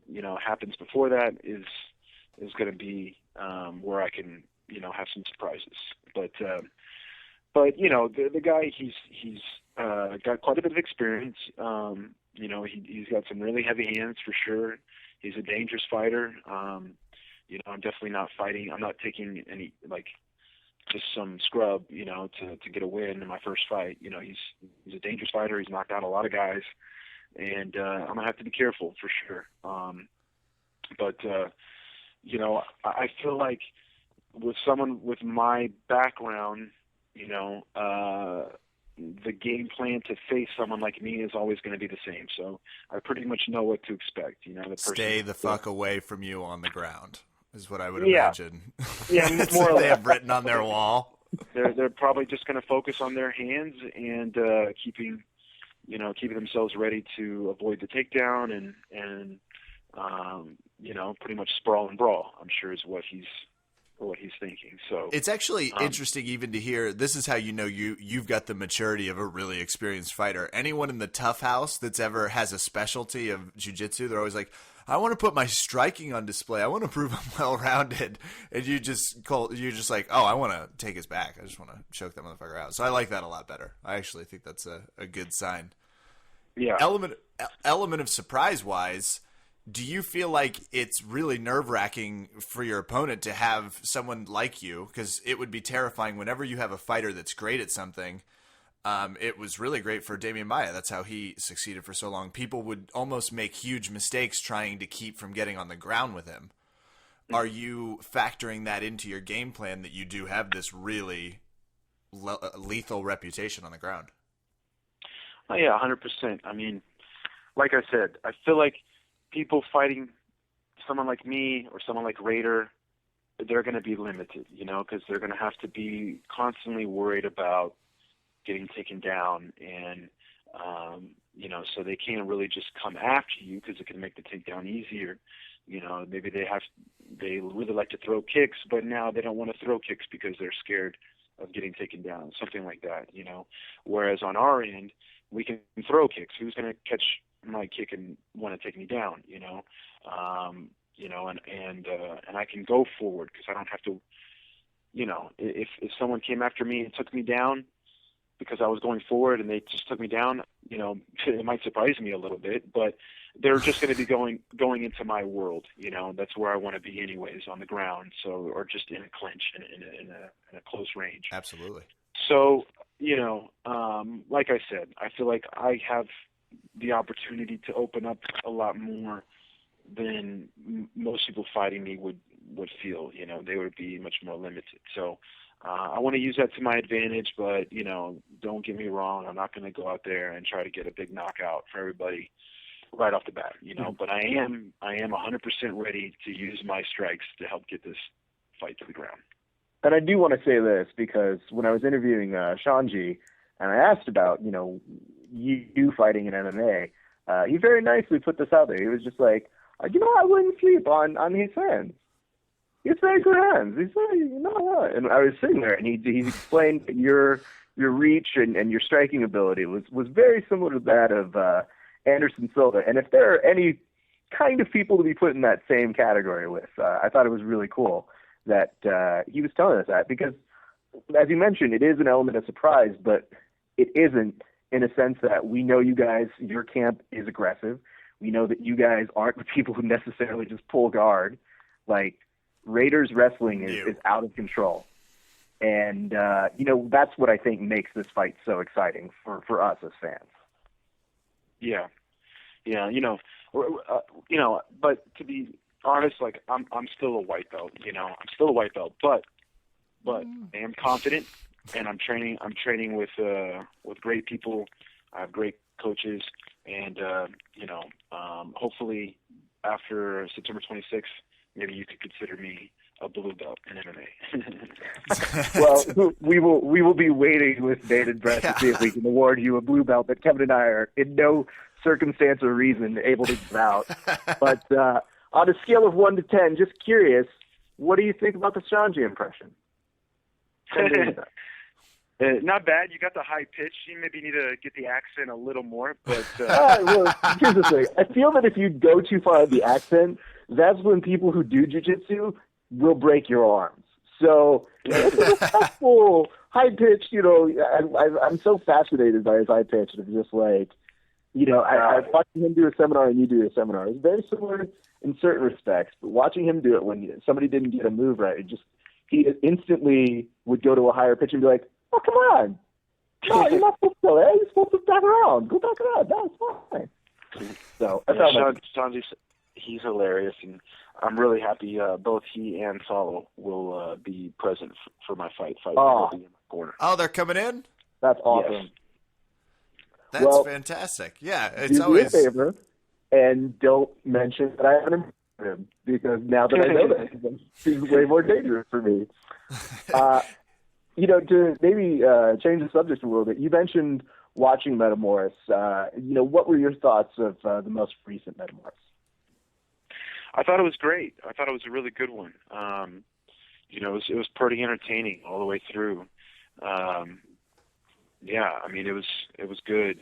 you know happens before that is going to be where I can, you know, have some surprises. But you know, the guy he's got quite a bit of experience. You know, he's got some really heavy hands for sure. He's a dangerous fighter. You know, I'm definitely not fighting. I'm not taking any just some scrub, you know, to get a win in my first fight. You know, he's a dangerous fighter. He's knocked out a lot of guys, and I'm gonna have to be careful for sure. But you know, I feel like with someone with my background, you know, the game plan to face someone like me is always going to be the same. So I pretty much know what to expect. You know, the person stay the fuck away from you on the ground is what I would imagine. Yeah, that's more what they have written on their wall. They're probably just going to focus on their hands and keeping themselves ready to avoid the takedown and you know, pretty much sprawl and brawl, I'm sure is what he's thinking. So it's actually interesting even to hear. This is how you know you've got the maturity of a really experienced fighter. Anyone in the tough house that's ever has a specialty of jiu-jitsu, they're always like, I want to put my striking on display. I want to prove I'm well-rounded. And you're just like, oh, I want to take his back. I just want to choke that motherfucker out. So I like that a lot better. I actually think that's a good sign. Yeah. Element of surprise-wise, do you feel like it's really nerve-wracking for your opponent to have someone like you? Because it would be terrifying whenever you have a fighter that's great at something. It was really great for Damian Maia. That's how he succeeded for so long. People would almost make huge mistakes trying to keep from getting on the ground with him. Are you factoring that into your game plan that you do have this really lethal reputation on the ground? Oh, yeah, 100%. I mean, like I said, I feel like people fighting someone like me or someone like Raider, they're going to be limited, you know, because they're going to have to be constantly worried about getting taken down, and you know, so they can't really just come after you because it can make the takedown easier. You know, maybe they really like to throw kicks, but now they don't want to throw kicks because they're scared of getting taken down, something like that. You know, whereas on our end, we can throw kicks. Who's going to catch my kick and want to take me down? You know, and I can go forward because I don't have to. You know, if someone came after me and took me down, because I was going forward and they just took me down, it might surprise me a little bit, but they're just going to be going into my world. That's where I want to be anyways, on the ground. So, or just in a clinch, in a close range. Absolutely. So, like I said, I feel like I have the opportunity to open up a lot more than most people fighting me would feel. They would be much more limited. So I want to use that to my advantage, but don't get me wrong, I'm not going to go out there and try to get a big knockout for everybody right off the bat. But I am 100% ready to use my strikes to help get this fight to the ground. And I do want to say this, because when I was interviewing Shanji and I asked about, you fighting in MMA, he very nicely put this out there. He was just like, I wouldn't sleep on his hands. He has very good hands. He's very, what? And I was sitting there, and he explained that your reach and your striking ability was very similar to that of Anderson Silva. And if there are any kind of people to be put in that same category with, I thought it was really cool that he was telling us that, because, as you mentioned, it is an element of surprise, but it isn't, in a sense that we know you guys, your camp is aggressive. We know that you guys aren't the people who necessarily just pull guard. Like, Raiders wrestling is out of control. And, that's what I think makes this fight so exciting for us as fans. Yeah. But to be honest, like, I'm still a white belt, I'm still a white belt, but I am confident, and I'm training with great people. I have great coaches, and hopefully after September 26th, maybe you could consider me a blue belt in MMA. Well, we will be waiting with bated breath to see if we can award you a blue belt that Kevin and I are in no circumstance or reason able to give out. But on a scale of 1 to 10, just curious, what do you think about the Shanji impression? Not bad. You got the high pitch. You maybe need to get the accent a little more. But well, here's the thing. I feel that if you go too far with the accent, that's when people who do jiu-jitsu will break your arms. So it's a respectful, high pitch. I'm so fascinated by his high pitch. It's just like, I watched him do a seminar and you do a seminar. It's very similar in certain respects, but watching him do it when somebody didn't get a move right, he instantly would go to a higher pitch and be like, "Oh, come on! No, you're not supposed to go there. You're supposed to back around. Go back around. That's fine." So Shanji, he's hilarious, and I'm really happy. Both he and Salo will be present for my fight. Will be in my corner. Oh, they're coming in? That's awesome. Yes. That's fantastic. Yeah, it's do always. Me a favor and don't mention that I haven't impressed him, because now that I know that, he's way more dangerous for me. To maybe change the subject a little bit, you mentioned watching Metamoris. What were your thoughts of the most recent Metamoris? I thought it was great. I thought it was a really good one. It was pretty entertaining all the way through. It was good.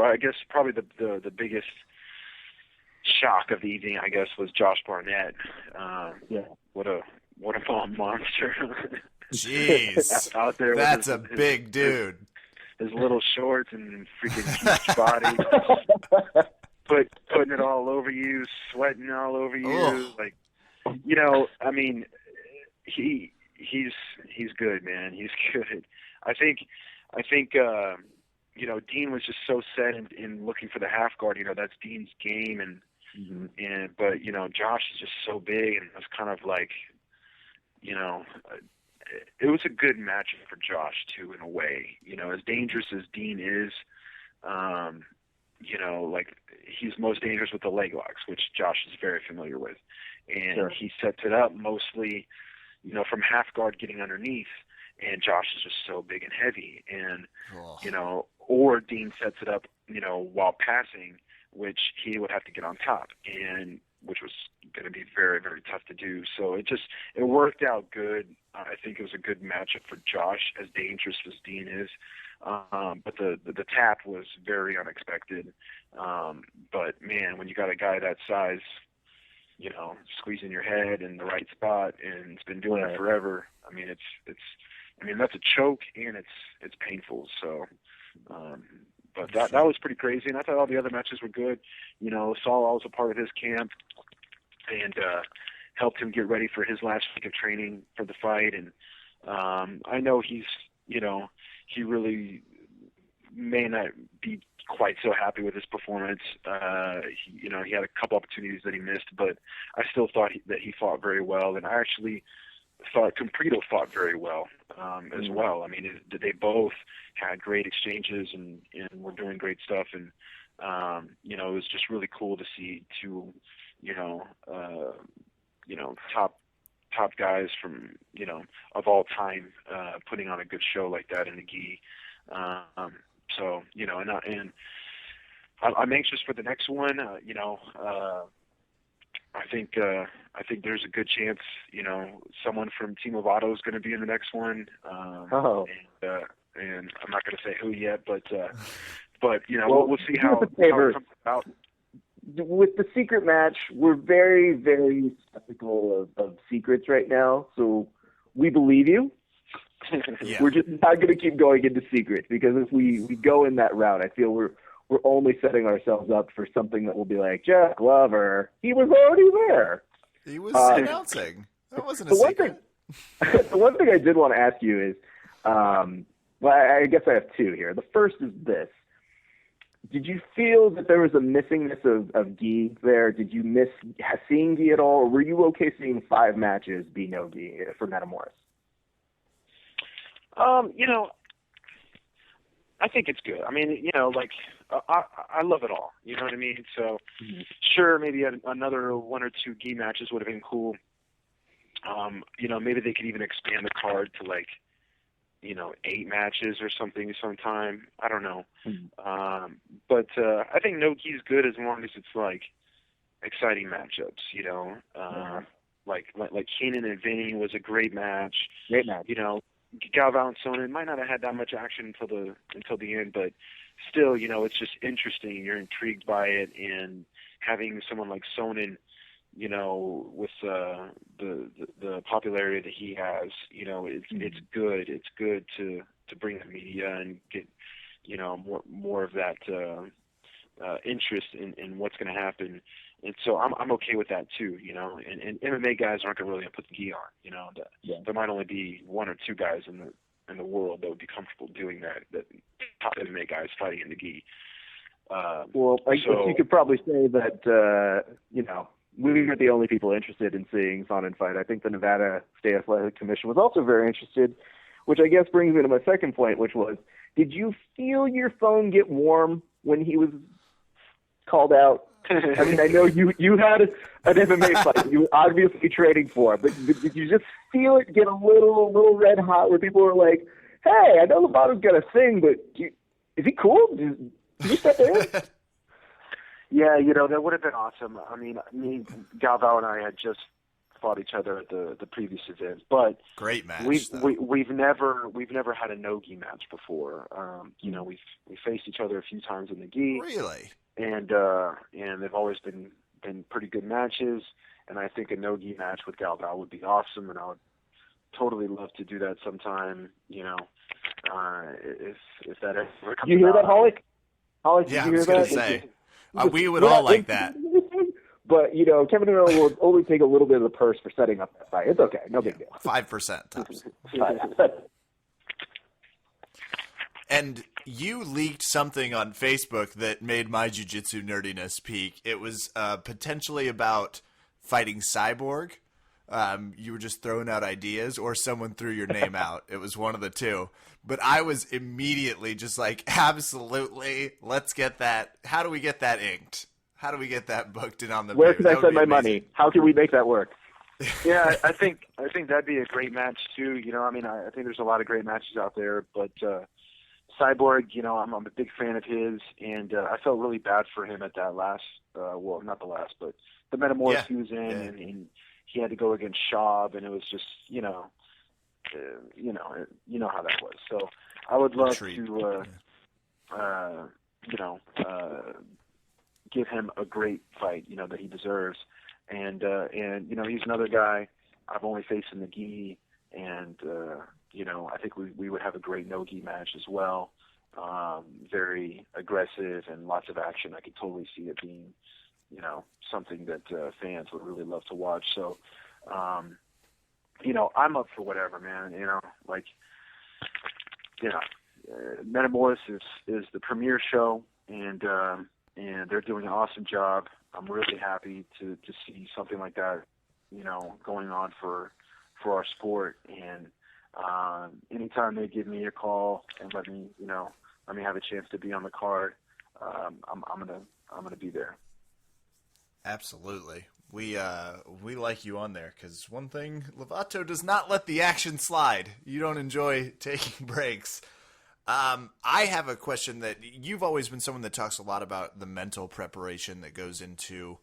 I guess probably the biggest shock of the evening, I guess, was Josh Barnett. What a monster. Jeez. Out there. That's a big dude. His little shorts and freaking huge body. Putting it all over you, sweating all over you. Ugh. Like, he's good, man. He's good. I think Dean was just so set in looking for the half guard. That's Dean's game, but Josh is just so big, and it was kind of like, it was a good matchup for Josh too, in a way. As dangerous as Dean is, like, he's most dangerous with the leg locks, which Josh is very familiar with, and sure. He sets it up mostly, from half guard getting underneath, and Josh is just so big and heavy, and or Dean sets it up, while passing, which he would have to get on top, and which was going to be very, very tough to do. So it worked out good. I think it was a good matchup for Josh, as dangerous as Dean is. But the tap was very unexpected. But man, when you got a guy that size, you know, squeezing your head in the right spot, and he's been doing it forever. I mean, that's a choke, and it's painful. So, but that was pretty crazy, and I thought all the other matches were good. You know, Saul was a part of his camp, and helped him get ready for his last week of training for the fight. And I know he's, you know, he really may not be quite so happy with his performance. You know, he had a couple opportunities that he missed, but I still thought that he fought very well, and I actually thought Comprito fought very well as well. I mean, they both had great exchanges and were doing great stuff, and you know, it was just really cool to see two, you know, top guys from, you know, of all time putting on a good show like that in the gi. So, you know, and I'm anxious for the next one. You know, I think there's a good chance, you know, someone from Team Lovato is going to be in the next one. And I'm not going to say who yet, but you know, we'll see how it comes out. With the secret match, we're very, very skeptical of secrets right now. So we believe you. Yeah. We're just not going to keep going into secrets, because if we go in that route, I feel we're only setting ourselves up for something that will be like, Jack Glover, he was already there. He was announcing. That wasn't a secret. The one thing I did want to ask you is, well, I guess I have two here. The first is this. Did you feel that there was a missingness of gi there? Did you miss seeing gi at all? Or were you okay seeing 5 matches be no gi for Metamoris? You know, I think it's good. I mean, you know, like, I love it all. You know what I mean? So, sure, maybe another 1 or 2 gi matches would have been cool. You know, maybe they could even expand the card to, like, you know, 8 matches or something sometime. I don't know. But I think no gi is good as long as it's, like, exciting matchups, you know. Like Keenan and Vinny was a great match. Great match. You know, Galvao and Sonnen might not have had that much action until the end, but still, you know, it's just interesting. You're intrigued by it, and having someone like Sonnen, you know, with the popularity that he has, you know, it's good. It's good to bring the media and get, you know, more of that interest in what's going to happen. And so I'm okay with that too, you know. And MMA guys aren't going to really put the gi on, you know. There might only be 1 or 2 guys in the world that would be comfortable doing that top MMA guys fighting in the gi. Well, I guess you could probably say that, you know, we were the only people interested in seeing Sonnen fight. I think the Nevada State Athletic Commission was also very interested, which I guess brings me to my second point, which was, did you feel your phone get warm when he was called out? I mean, I know you had an MMA fight you were obviously training for, but did you just feel it get a little red hot where people were like, hey, I know Lovato's got a thing, but is he cool? Did you step in? Yeah, you know, that would have been awesome. I mean, Galvao and I had just fought each other at the previous event, but great match. We've never had a no gi match before. You know, we faced each other a few times in the gi. Really? And they've always been pretty good matches. And I think a no gi match with Galvao would be awesome, and I would totally love to do that sometime. You know, if that ever comes. You hear that, Hollick? Yeah, you I hear was going that? to say. We would all like that. But, you know, Kevin Miller will only take a little bit of the purse for setting up that fight. It's okay. No big deal. 5% tops. And you leaked something on Facebook that made my jiu-jitsu nerdiness peak. It was potentially about fighting Cyborg. You were just throwing out ideas, or someone threw your name out. It was one of the two. But I was immediately just like, absolutely, let's get that. How do we get that inked? How do we get that booked in on the Where pay? can I send my money? How can we make that work? Yeah, I think that'd be a great match too. You know, I mean, I think there's a lot of great matches out there, but Cyborg, you know, I'm a big fan of his, and I felt really bad for him at that last, well, not the last, but the Metamoris he was in, and he had to go against Schaub, and it was just, you know how that was. So I would love to, give him a great fight, you know, that he deserves. and he's another guy I've only faced in the gi, and I think we would have a great no gi match as well. Very aggressive and lots of action. I could totally see it being, something that fans would really love to watch. So, I'm up for whatever, man. Metamoris is the premier show, and they're doing an awesome job. I'm really happy to see something like that, going on for our sport. And anytime they give me a call and let me have a chance to be on the card, I'm gonna be there. Absolutely. We like you on there because one thing, Lovato does not let the action slide. You don't enjoy taking breaks. I have a question that you've always been someone that talks a lot about the mental preparation that goes into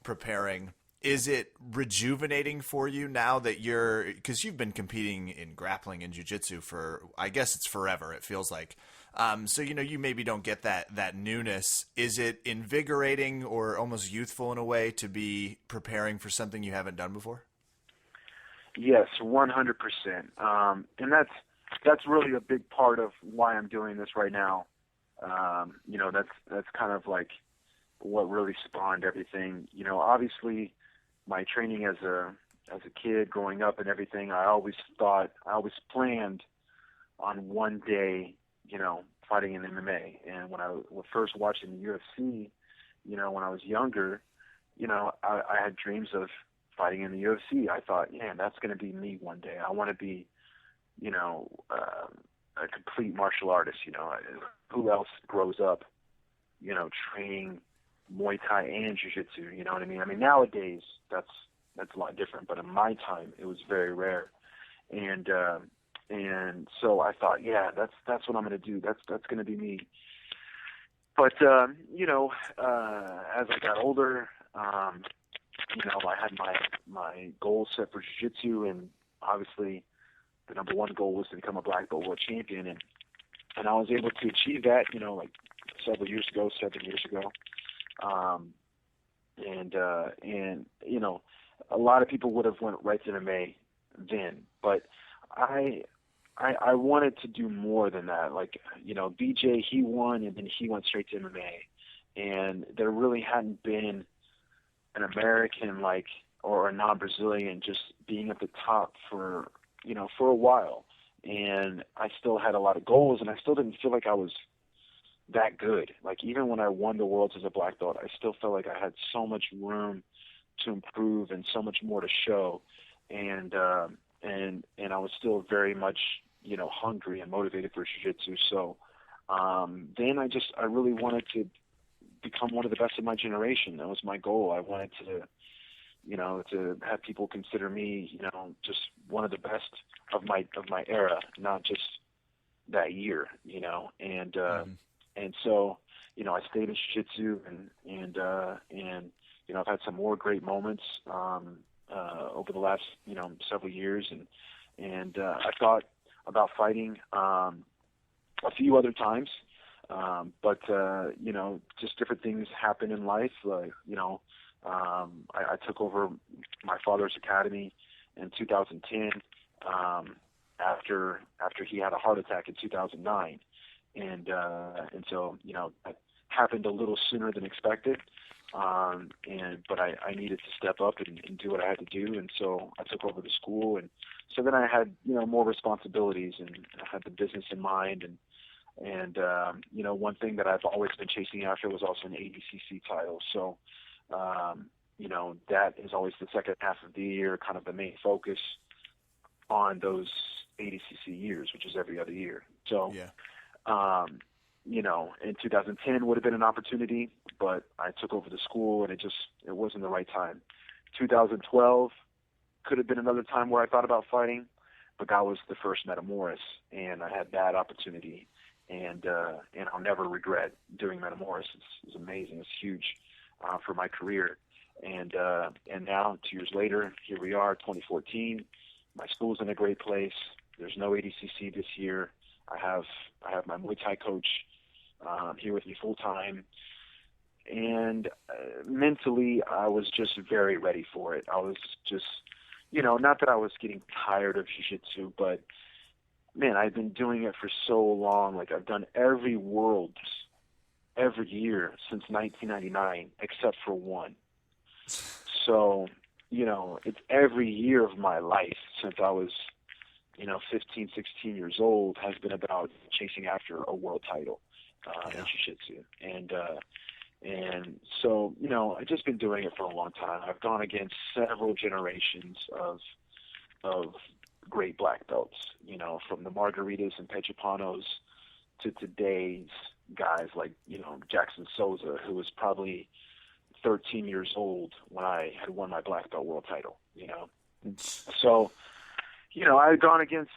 preparing. Is it rejuvenating for you now that because you've been competing in grappling and jiu-jitsu for, I guess it's forever, it feels like. So, you maybe don't get that newness. Is it invigorating or almost youthful in a way to be preparing for something you haven't done before? Yes, 100%. And that's really a big part of why I'm doing this right now. That's kind of like what really spawned everything. Obviously my training as a kid growing up and everything, I always planned on one day, fighting in MMA. And when I was first watching the UFC, when I was younger, I had dreams of fighting in the UFC. I thought, man, that's going to be me one day. I want to be, a complete martial artist. Who else grows up, training Muay Thai and Jiu-Jitsu? You know what I mean? I mean, nowadays that's a lot different, but in my time it was very rare. And so I thought, yeah, that's what I'm going to do. That's going to be me. But as I got older, I had my goals set for Jiu-Jitsu, and obviously the number one goal was to become a black belt world champion, and I was able to achieve that, like 7 years ago. A lot of people would have went right to MMA then, but I wanted to do more than that. Like, BJ, he won, and then he went straight to MMA, and there really hadn't been an American or a non-Brazilian just being at the top for a while. And I still had a lot of goals, and I still didn't feel like I was that good. Like, even when I won the Worlds as a black belt, I still felt like I had so much room to improve and so much more to show. And I was still very much, hungry and motivated for jiu-jitsu. So then I really wanted to become one of the best of my generation. That was my goal. I wanted to have people consider me, just one of the best of my era, not just that year, and so, I stayed in jiu-jitsu, and I've had some more great moments over the last, several years, and I thought about fighting a few other times, but just different things happen in life. I took over my father's academy in 2010 after he had a heart attack in 2009, and so that happened a little sooner than expected. But I needed to step up and do what I had to do, and so I took over the school, and so then I had more responsibilities, and I had the business in mind, and one thing that I've always been chasing after was also an ADCC title. So that is always the second half of the year, kind of the main focus on those ADCC years, which is every other year. So, yeah. In 2010 would have been an opportunity, but I took over the school, and it wasn't the right time. 2012 could have been another time where I thought about fighting, but that was the first Metamoris, and I had that opportunity, and I'll never regret doing Metamoris. It's amazing. It's huge for my career. And now, 2 years later, here we are, 2014. My school's in a great place. There's no ADCC this year. I have my Muay Thai coach here with me full time. and mentally I was just very ready for it. I was just, not that I was getting tired of jiu-jitsu, but man, I've been doing it for so long. Like, I've done every Worlds every year since 1999 except for one. So, it's every year of my life since I was 15, 16 years old has been about chasing after a world title in jiu-jitsu. And so, I've just been doing it for a long time. I've gone against several generations of great black belts, from the Margaritas and Pechapanos to today's guys like, Jackson Souza, who was probably 13 years old when I had won my black belt world title, So, I've gone against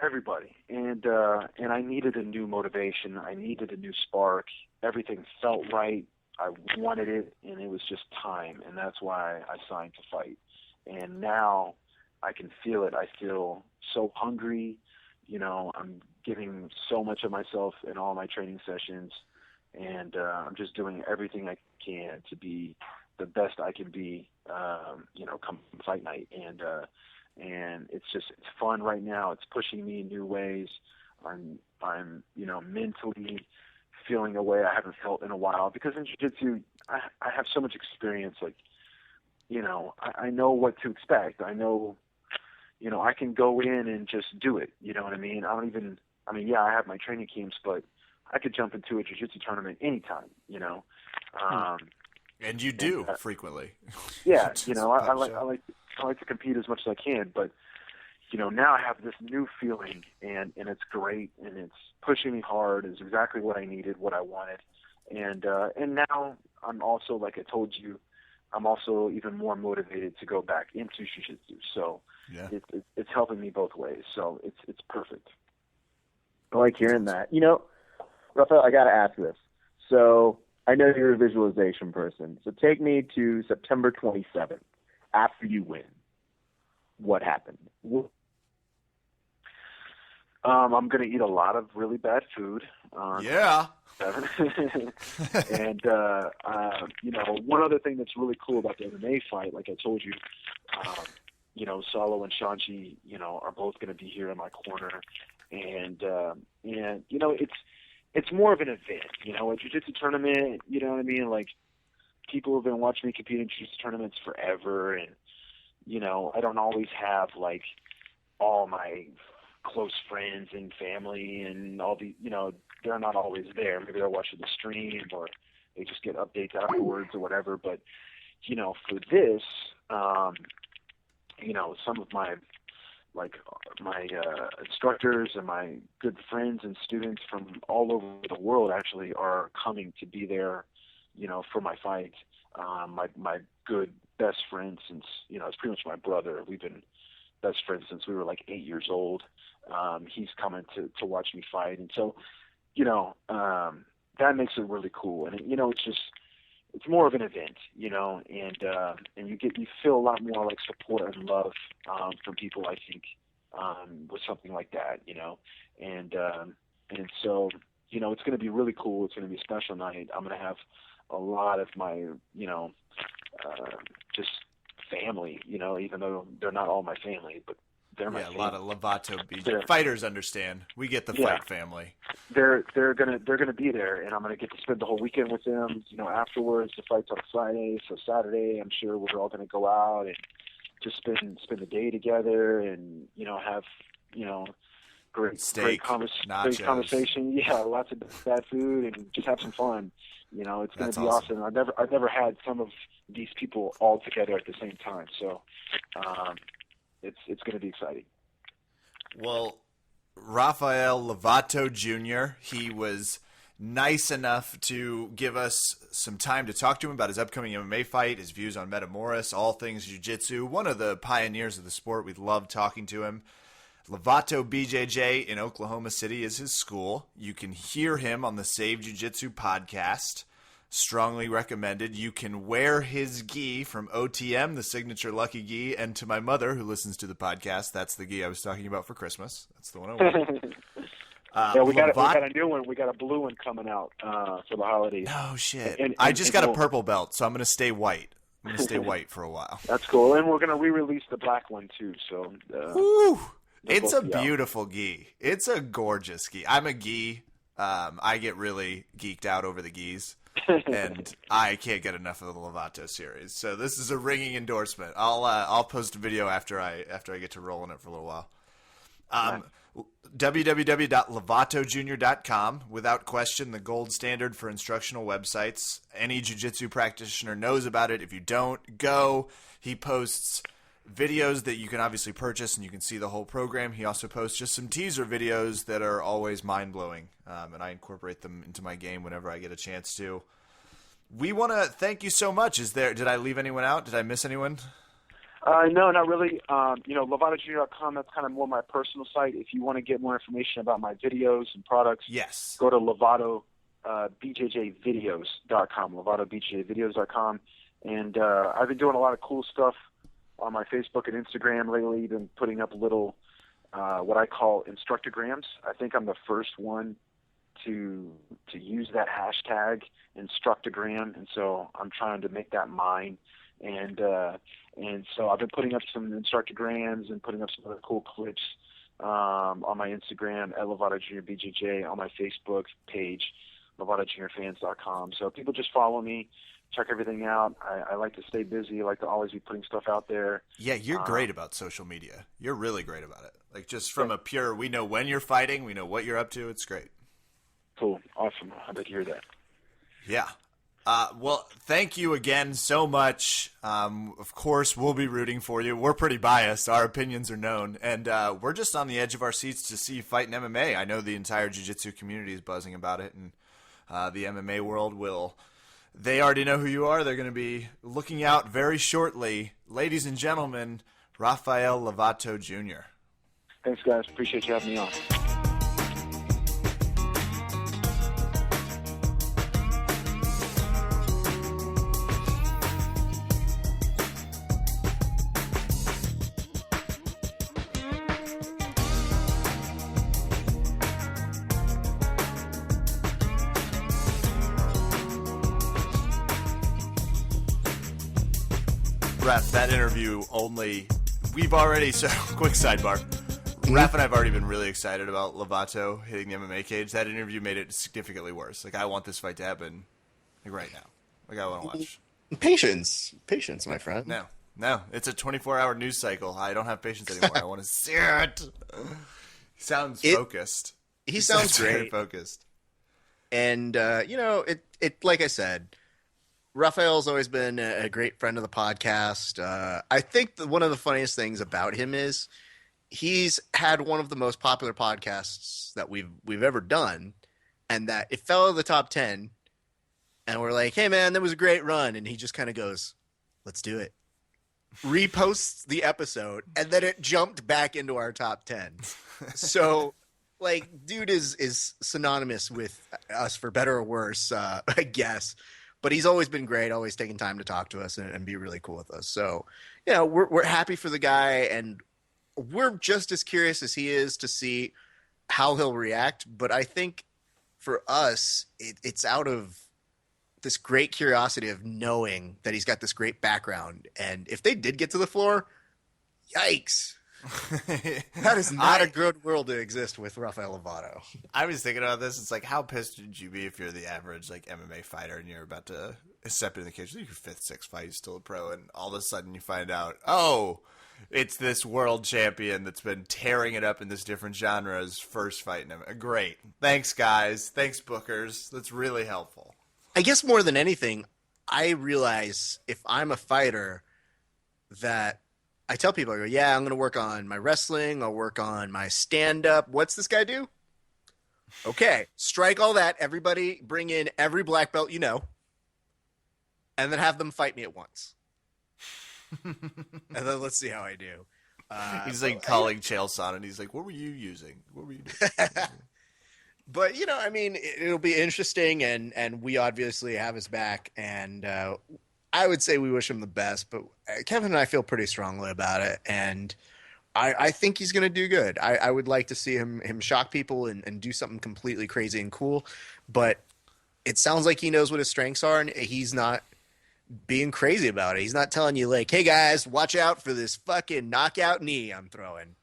everybody, and I needed a new motivation. I needed a new spark. Everything felt right. I wanted it, and it was just time, and that's why I signed to fight. And now I can feel it. I feel so hungry. I'm giving so much of myself in all my training sessions, and I'm just doing everything I can to be the best I can be, come fight night. And it's fun right now. It's pushing me in new ways. I'm mentally feeling a way I haven't felt in a while, because in jiu-jitsu, I have so much experience. Like, I know what to expect. I know, I can go in and just do it. You know what I mean? I have my training camps, but I could jump into a jiu-jitsu tournament anytime, And you do frequently. Yeah, I like to compete as much as I can, but now I have this new feeling, and it's great, and it's pushing me hard. It's exactly what I needed, what I wanted, and now I'm also, like I told you, I'm also even more motivated to go back into jiu-jitsu. So it's helping me both ways. So it's perfect. I like hearing that. Rafael, I got to ask this. So I know you're a visualization person. So take me to September 27th after you win. What happened? I'm going to eat a lot of really bad food. Yeah. And, one other thing that's really cool about the MMA fight, like I told you, Salo and Shanchi, are both going to be here in my corner. And it's more of an event, a jiu-jitsu tournament, you know what I mean? Like, people have been watching me compete in jiu-jitsu tournaments forever. And, I don't always have, like, all my close friends and family and all the, they're not always there. Maybe they're watching the stream, or they just get updates afterwards or whatever. But, for this, some of my instructors and my good friends and students from all over the world actually are coming to be there, for my fight. My good best friend since, it's pretty much my brother. We've been best friends since we were like 8 years old. He's coming to watch me fight. And so, that makes it really cool. And, it's more of an event, and you feel a lot more like support and love, from people, I think, with something like that, and so, it's going to be really cool. It's going to be a special night. I'm going to have a lot of my, just family, even though they're not all my family, but they're my family. A lot of Lovato BJ fighters understand. We get the fight family. They're gonna be there, and I'm gonna get to spend the whole weekend with them. Afterwards, the fight's on Friday, so Saturday, I'm sure we're all gonna go out and just spend the day together, and have great conversation. Yeah, lots of bad food, and just have some fun. It's going to be awesome. I've never had some of these people all together at the same time, so it's going to be exciting. Well, Rafael Lovato Jr., he was nice enough to give us some time to talk to him about his upcoming MMA fight, his views on Metamoris, all things jiu-jitsu. One of the pioneers of the sport. We love talking to him. Lovato BJJ in Oklahoma City is his school. You can hear him on the Save Jiu-Jitsu podcast. Strongly recommended. You can wear his gi from OTM, the signature lucky gi, and to my mother who listens to the podcast, that's the gi I was talking about for Christmas. That's the one I Yeah, we got a new one. We got a blue one coming out for the holidays. No shit. And I just got a purple belt, so I'm gonna stay white. I'm gonna stay white for a while. That's cool, and we're gonna re-release the black one too. So, woo! It's a beautiful gi. It's a gorgeous gi. I'm a gi. I get really geeked out over the gis, and I can't get enough of the Lovato series. So this is a ringing endorsement. I'll post a video after I get to rolling it for a little while. www.lovatojr.com, without question, the gold standard for instructional websites. Any jiu-jitsu practitioner knows about it. If you don't, go. He posts videos that you can obviously purchase and you can see the whole program. He also posts just some teaser videos that are always mind-blowing, and I incorporate them into my game whenever I get a chance to. We want to thank you so much. Did I leave anyone out? Did I miss anyone? No, not really. LovatoJr.com, that's kind of more my personal site. If you want to get more information about my videos and products, yes, go to LovatoBJJvideos.com, LovatoBJJvideos.com. And I've been doing a lot of cool stuff on my Facebook and Instagram lately. Been putting up little, what I call instructograms. I think I'm the first one to use that hashtag, instructogram, and so I'm trying to make that mine. And so I've been putting up some instructograms and putting up some other cool clips on my Instagram at Lovato Jr. BJJ, on my Facebook page, LovatoJrFans.com. So people just follow me, check everything out. I like to stay busy. I like to always be putting stuff out there. Yeah, you're great about social media. You're really great about it. Like, just from a pure, we know when you're fighting, we know what you're up to. It's great. Cool. Awesome. I'd like to hear that. Yeah. Well, thank you again so much. Of course, we'll be rooting for you. We're pretty biased. Our opinions are known. And we're just on the edge of our seats to see you fight in MMA. I know the entire jiu-jitsu community is buzzing about it, and the MMA world will. They already know who you are. They're going to be looking out very shortly. Ladies and gentlemen, Rafael Lovato Jr. Thanks, guys. Appreciate you having me on. Raph, that interview quick sidebar. Raph and I have already been really excited about Lovato hitting the MMA cage. That interview made it significantly worse. Like, I want this fight to happen right now. Like, I want to watch. Patience, my friend. No, it's a 24-hour news cycle. I don't have patience anymore. I want to see it. He sounds focused. He sounds great. Very focused. And, it like I said, Rafael's always been a great friend of the podcast. I think one of the funniest things about him is he's had one of the most popular podcasts that we've ever done, and that it fell in the top 10, and we're like, hey, man, that was a great run. And he just kind of goes, let's do it. Reposts the episode, and then it jumped back into our top 10. So, like, dude is synonymous with us, for better or worse, I guess. But he's always been great, always taking time to talk to us and be really cool with us. So, we're happy for the guy, and we're just as curious as he is to see how he'll react. But I think for us, it's out of this great curiosity of knowing that he's got this great background. And if they did get to the floor, yikes. That is not a good world to exist with Rafael Lovato. I was thinking about this. It's like, how pissed would you be if you're the average MMA fighter and you're about to step in the cage? Your fifth, sixth fight, you're still a pro, and all of a sudden you find out, it's this world champion that's been tearing it up in this different genres. First fight in MMA. Great. Thanks, guys. Thanks, bookers. That's really helpful. I guess more than anything, I realize if I'm a fighter that I tell people, I go, yeah, I'm going to work on my wrestling. I'll work on my stand-up. What's this guy do? Okay, strike all that. Everybody bring in every black belt you know, and then have them fight me at once. And then let's see how I do. He's calling Chael Sonnen, and he's like, what were you using? What were you doing? But, it'll be interesting, and we obviously have his back, and I would say we wish him the best, but Kevin and I feel pretty strongly about it, and I think he's going to do good. I would like to see him shock people and do something completely crazy and cool. But it sounds like he knows what his strengths are, and he's not being crazy about it. He's not telling you, like, hey, guys, watch out for this fucking knockout knee I'm throwing.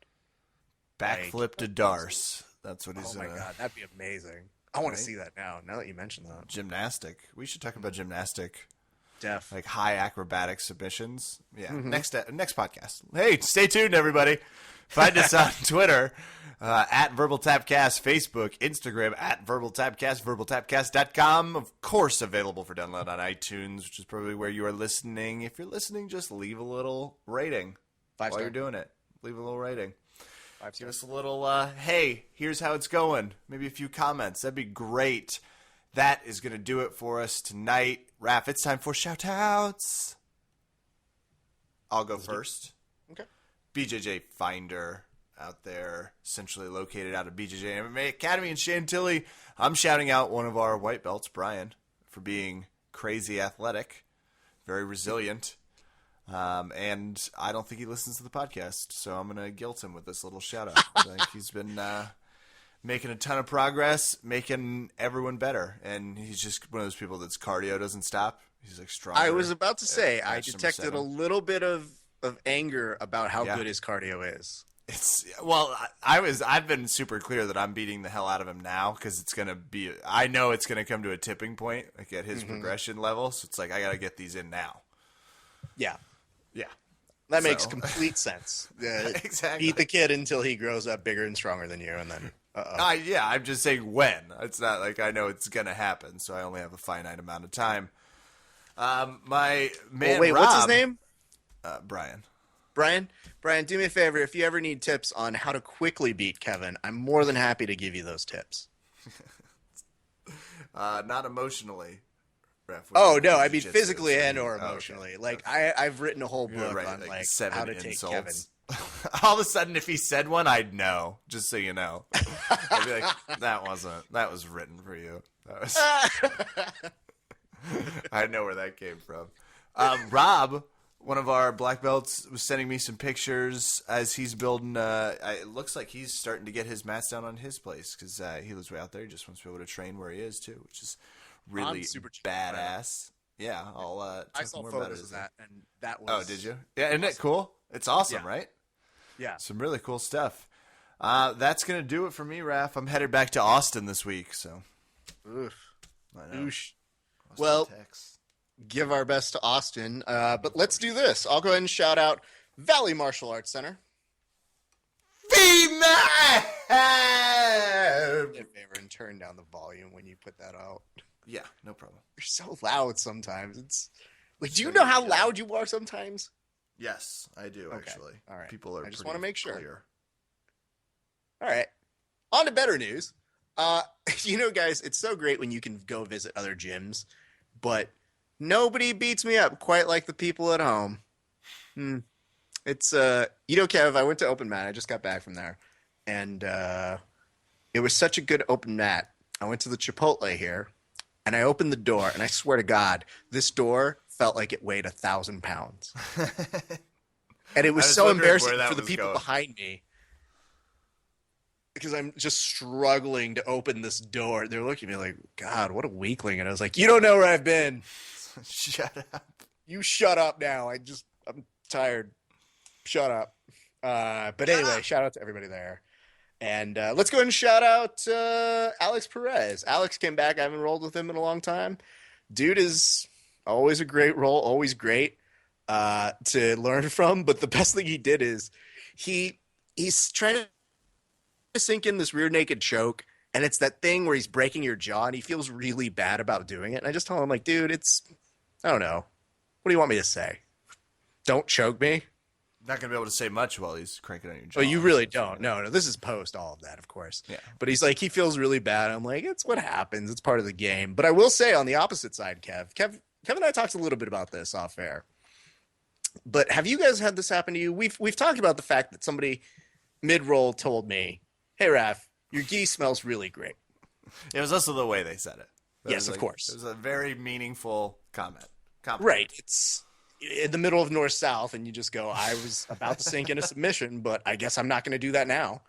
Backflip to Darce. That's what he's Oh, my God. That'd be amazing. I want to see that now that you mention that. Gymnastic. We should talk about gymnastic. Like high acrobatic submissions. Yeah. Next podcast. Hey, stay tuned, everybody. Find us on Twitter at Verbal Tapcast, Facebook, Instagram at Verbal Tapcast, verbaltapcast.com. Of course, available for download on iTunes, which is probably where you are listening. If you're listening, just leave a little rating 5 while star. you're doing it. Leave a little rating. 5 Give stars. us a little, hey, here's how it's going. Maybe a few comments. That'd be great. That is going to do it for us tonight. Raph, it's time for shout-outs. I'll go first. Okay. BJJ Finder out there, essentially located out of BJJ MMA Academy in Chantilly. I'm shouting out one of our white belts, Brian, for being crazy athletic, very resilient. And I don't think he listens to the podcast, so I'm going to guilt him with this little shout-out. I think he's been making a ton of progress, making everyone better. And he's just one of those people that's cardio doesn't stop. He's like strong. I was about to say, I match number detected 7. a little bit of anger about how good his cardio is. I've been super clear that I'm beating the hell out of him now because it's going to be, I know it's going to come to a tipping point, like at his progression level. So it's like, I got to get these in now. Yeah. Yeah. That makes complete sense. Exactly. Beat the kid until he grows up bigger and stronger than you, and then, I'm just saying when. It's not like I know it's going to happen, so I only have a finite amount of time. My man, wait, Rob, what's his name? Brian. Brian, do me a favor. If you ever need tips on how to quickly beat Kevin, I'm more than happy to give you those tips. Not emotionally. Oh, no, I mean physically so and or emotionally. Okay. I've written a whole book on like 7 how to take Kevin. All of a sudden, if he said one, I'd know. Just so you know, I'd be like, "That was written for you." That was. I know where that came from. Rob, one of our black belts, was sending me some pictures as he's building. It looks like he's starting to get his mats down on his place because he lives way out there. He just wants to be able to train where he is too, which is really super badass. Yeah, I'll I talk saw more about photos it. of that, and that was. Oh, did you? Yeah, isn't it cool? It's awesome, Yeah. right? Yeah. Some really cool stuff. That's going to do it for me, Raph. I'm headed back to Austin this week, so. Oof. I know. Oosh. Austin, Well, Texas. give our best to Austin. But let's do this. I'll go ahead and shout out Valley Martial Arts Center. Female! Do me a favor and turn down the volume when you put that out. Yeah, no problem. You're so loud sometimes. It's like, do you know how loud you are sometimes? Yes, I do, Okay. actually. All right. People are I just want to make sure. Clear. All right. On to better news. Guys, it's so great when you can go visit other gyms, but nobody beats me up quite like the people at home. It's, Kev, I went to Open Mat. I just got back from there, and it was such a good open mat. I went to the Chipotle here, and I opened the door, and I swear to God, this door felt like it weighed 1,000 pounds. And it was so embarrassing for the people behind me because I'm just struggling to open this door. They're looking at me like, God, what a weakling. And I was like, you don't know where I've been. Shut up. You shut up now. I'm tired. Shut up. But anyway, shout out to everybody there. And let's go ahead and shout out Alex Perez. Alex came back. I haven't rolled with him in a long time. Dude is always a great roll, always great to learn from. But the best thing he did is he's trying to sink in this rear naked choke. And it's that thing where he's breaking your jaw and he feels really bad about doing it. And I just told him, like, dude, I don't know. What do you want me to say? Don't choke me? Not going to be able to say much while he's cranking on your jaw. Oh, you really don't. No, this is post all of that, of course. Yeah. But he's like, he feels really bad. I'm like, it's what happens. It's part of the game. But I will say on the opposite side, Kev and I talked a little bit about this off air. But have you guys had this happen to you? We've talked about the fact that somebody mid-roll told me, hey, Raph, your gi smells really great. It was also the way they said it. Yes, of course. It was a very meaningful comment. Right. in the middle of north-south, and you just go, I was about to sink into submission, but I guess I'm not going to do that now.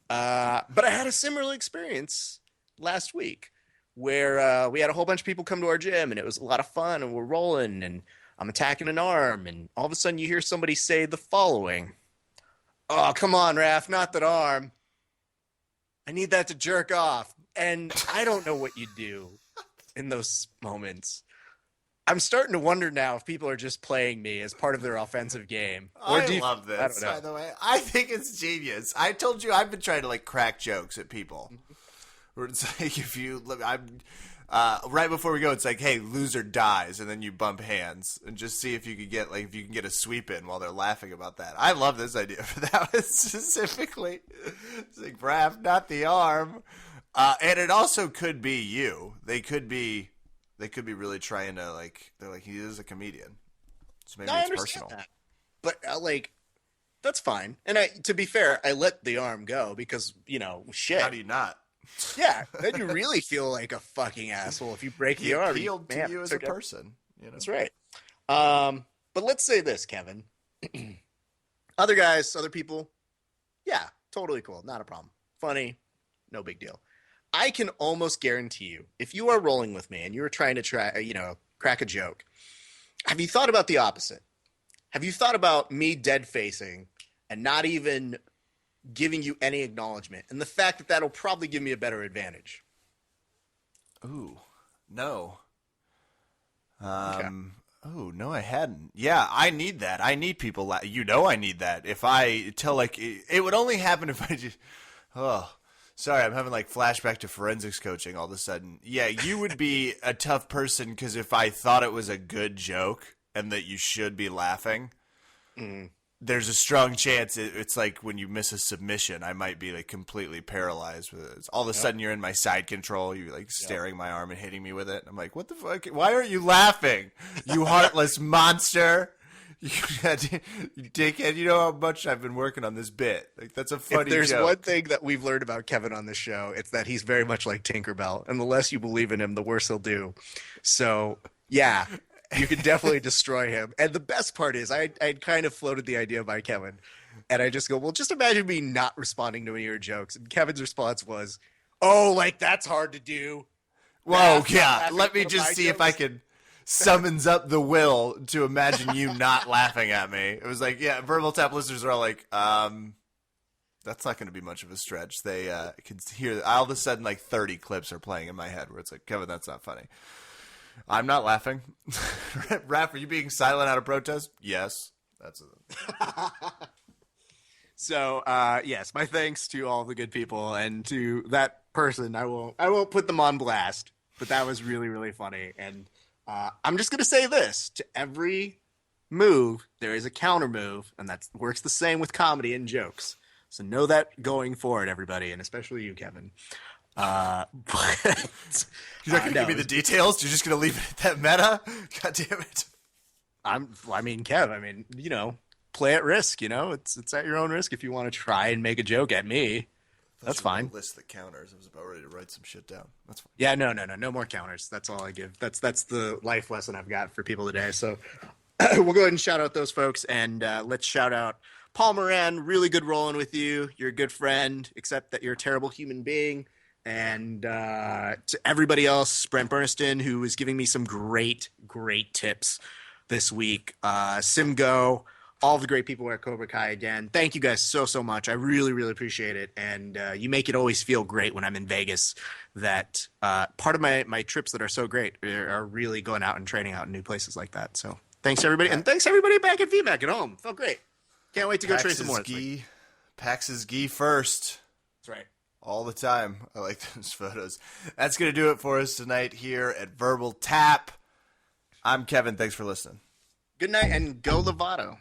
But I had a similar experience last week where we had a whole bunch of people come to our gym, and it was a lot of fun, and we're rolling, and I'm attacking an arm, and all of a sudden you hear somebody say the following. Oh, come on, Raph, not that arm. I need that to jerk off. And I don't know what you do in those moments. I'm starting to wonder now if people are just playing me as part of their offensive game. I love this, by the way. I think it's genius. I told you I've been trying to like crack jokes at people. Where it's like if you, right before we go, it's like, hey, loser dies, and then you bump hands and just see if you could get if you can get a sweep in while they're laughing about that. I love this idea for that one specifically. It's like Raph, not the arm, and it also could be you. They could be really trying to they're like he is a comedian, so maybe it's personal. That. But that's fine. And to be fair, I let the arm go because shit. How do you not? Yeah, then you really feel like a fucking asshole if you break the arm. He appealed to you as a person. That's right. But let's say this, Kevin. Other guys, other people, yeah, totally cool. Not a problem. Funny, no big deal. I can almost guarantee you, if you are rolling with me and you are trying to crack a joke, have you thought about the opposite? Have you thought about me dead facing and not even giving you any acknowledgement, and the fact that that'll probably give me a better advantage? Ooh, no. Okay. Oh, no, I hadn't. Yeah, I need that. I need people. I need that. If I tell it would only happen if I just. Oh, sorry, I'm having flashback to forensics coaching all of a sudden. Yeah, you would be a tough person because if I thought it was a good joke and that you should be laughing. There's a strong chance it's like when you miss a submission, I might be completely paralyzed with it. All of a sudden you're in my side control, you're staring my arm and hitting me with it. I'm like, what the fuck? Why aren't you laughing? You heartless monster. You dickhead. You know how much I've been working on this bit. That's a funny joke. If there's one thing that we've learned about Kevin on this show, it's that he's very much like Tinkerbell. And the less you believe in him, the worse he'll do. So, yeah. You could definitely destroy him. And the best part is I'd kind of floated the idea by Kevin. And I just go, well, just imagine me not responding to any of your jokes. And Kevin's response was, oh, that's hard to do. Whoa, yeah. Let me just see if I can summons up the will to imagine you not laughing at me. It was like, yeah, Verbal Tap listeners are all like, that's not going to be much of a stretch. They can hear all of a sudden 30 clips are playing in my head where it's like, Kevin, that's not funny. I'm not laughing. Raph, are you being silent out of protest? Yes. That's So, yes, my thanks to all the good people and to that person. I won't put them on blast, but that was really, really funny. And I'm just going to say this. To every move, there is a counter move, and that works the same with comedy and jokes. So know that going forward, everybody, and especially you, Kevin. But you're not gonna give me the details. You're just gonna leave it at that meta. God damn it! Kev. Play at risk. It's at your own risk if you want to try and make a joke at me. That's fine. List the counters. I was about ready to write some shit down. That's fine. Yeah, no more counters. That's all I give. That's the life lesson I've got for people today. So we'll go ahead and shout out those folks, and let's shout out Paul Moran. Really good rolling with you. You're a good friend, except that you're a terrible human being. And to everybody else, Brent Burniston, who is giving me some great tips this week. Simgo, all the great people at Cobra Kai again. Thank you guys so much. I really, really appreciate it. And you make it always feel great when I'm in Vegas. That part of my trips that are so great are really going out and training out in new places like that. So thanks, everybody. And thanks, everybody back at VMAC at home. Felt great. Can't wait to go train some more. Pax's gi first. That's right. All the time. I like those photos. That's going to do it for us tonight here at Verbal Tap. I'm Kevin. Thanks for listening. Good night and go Lovato.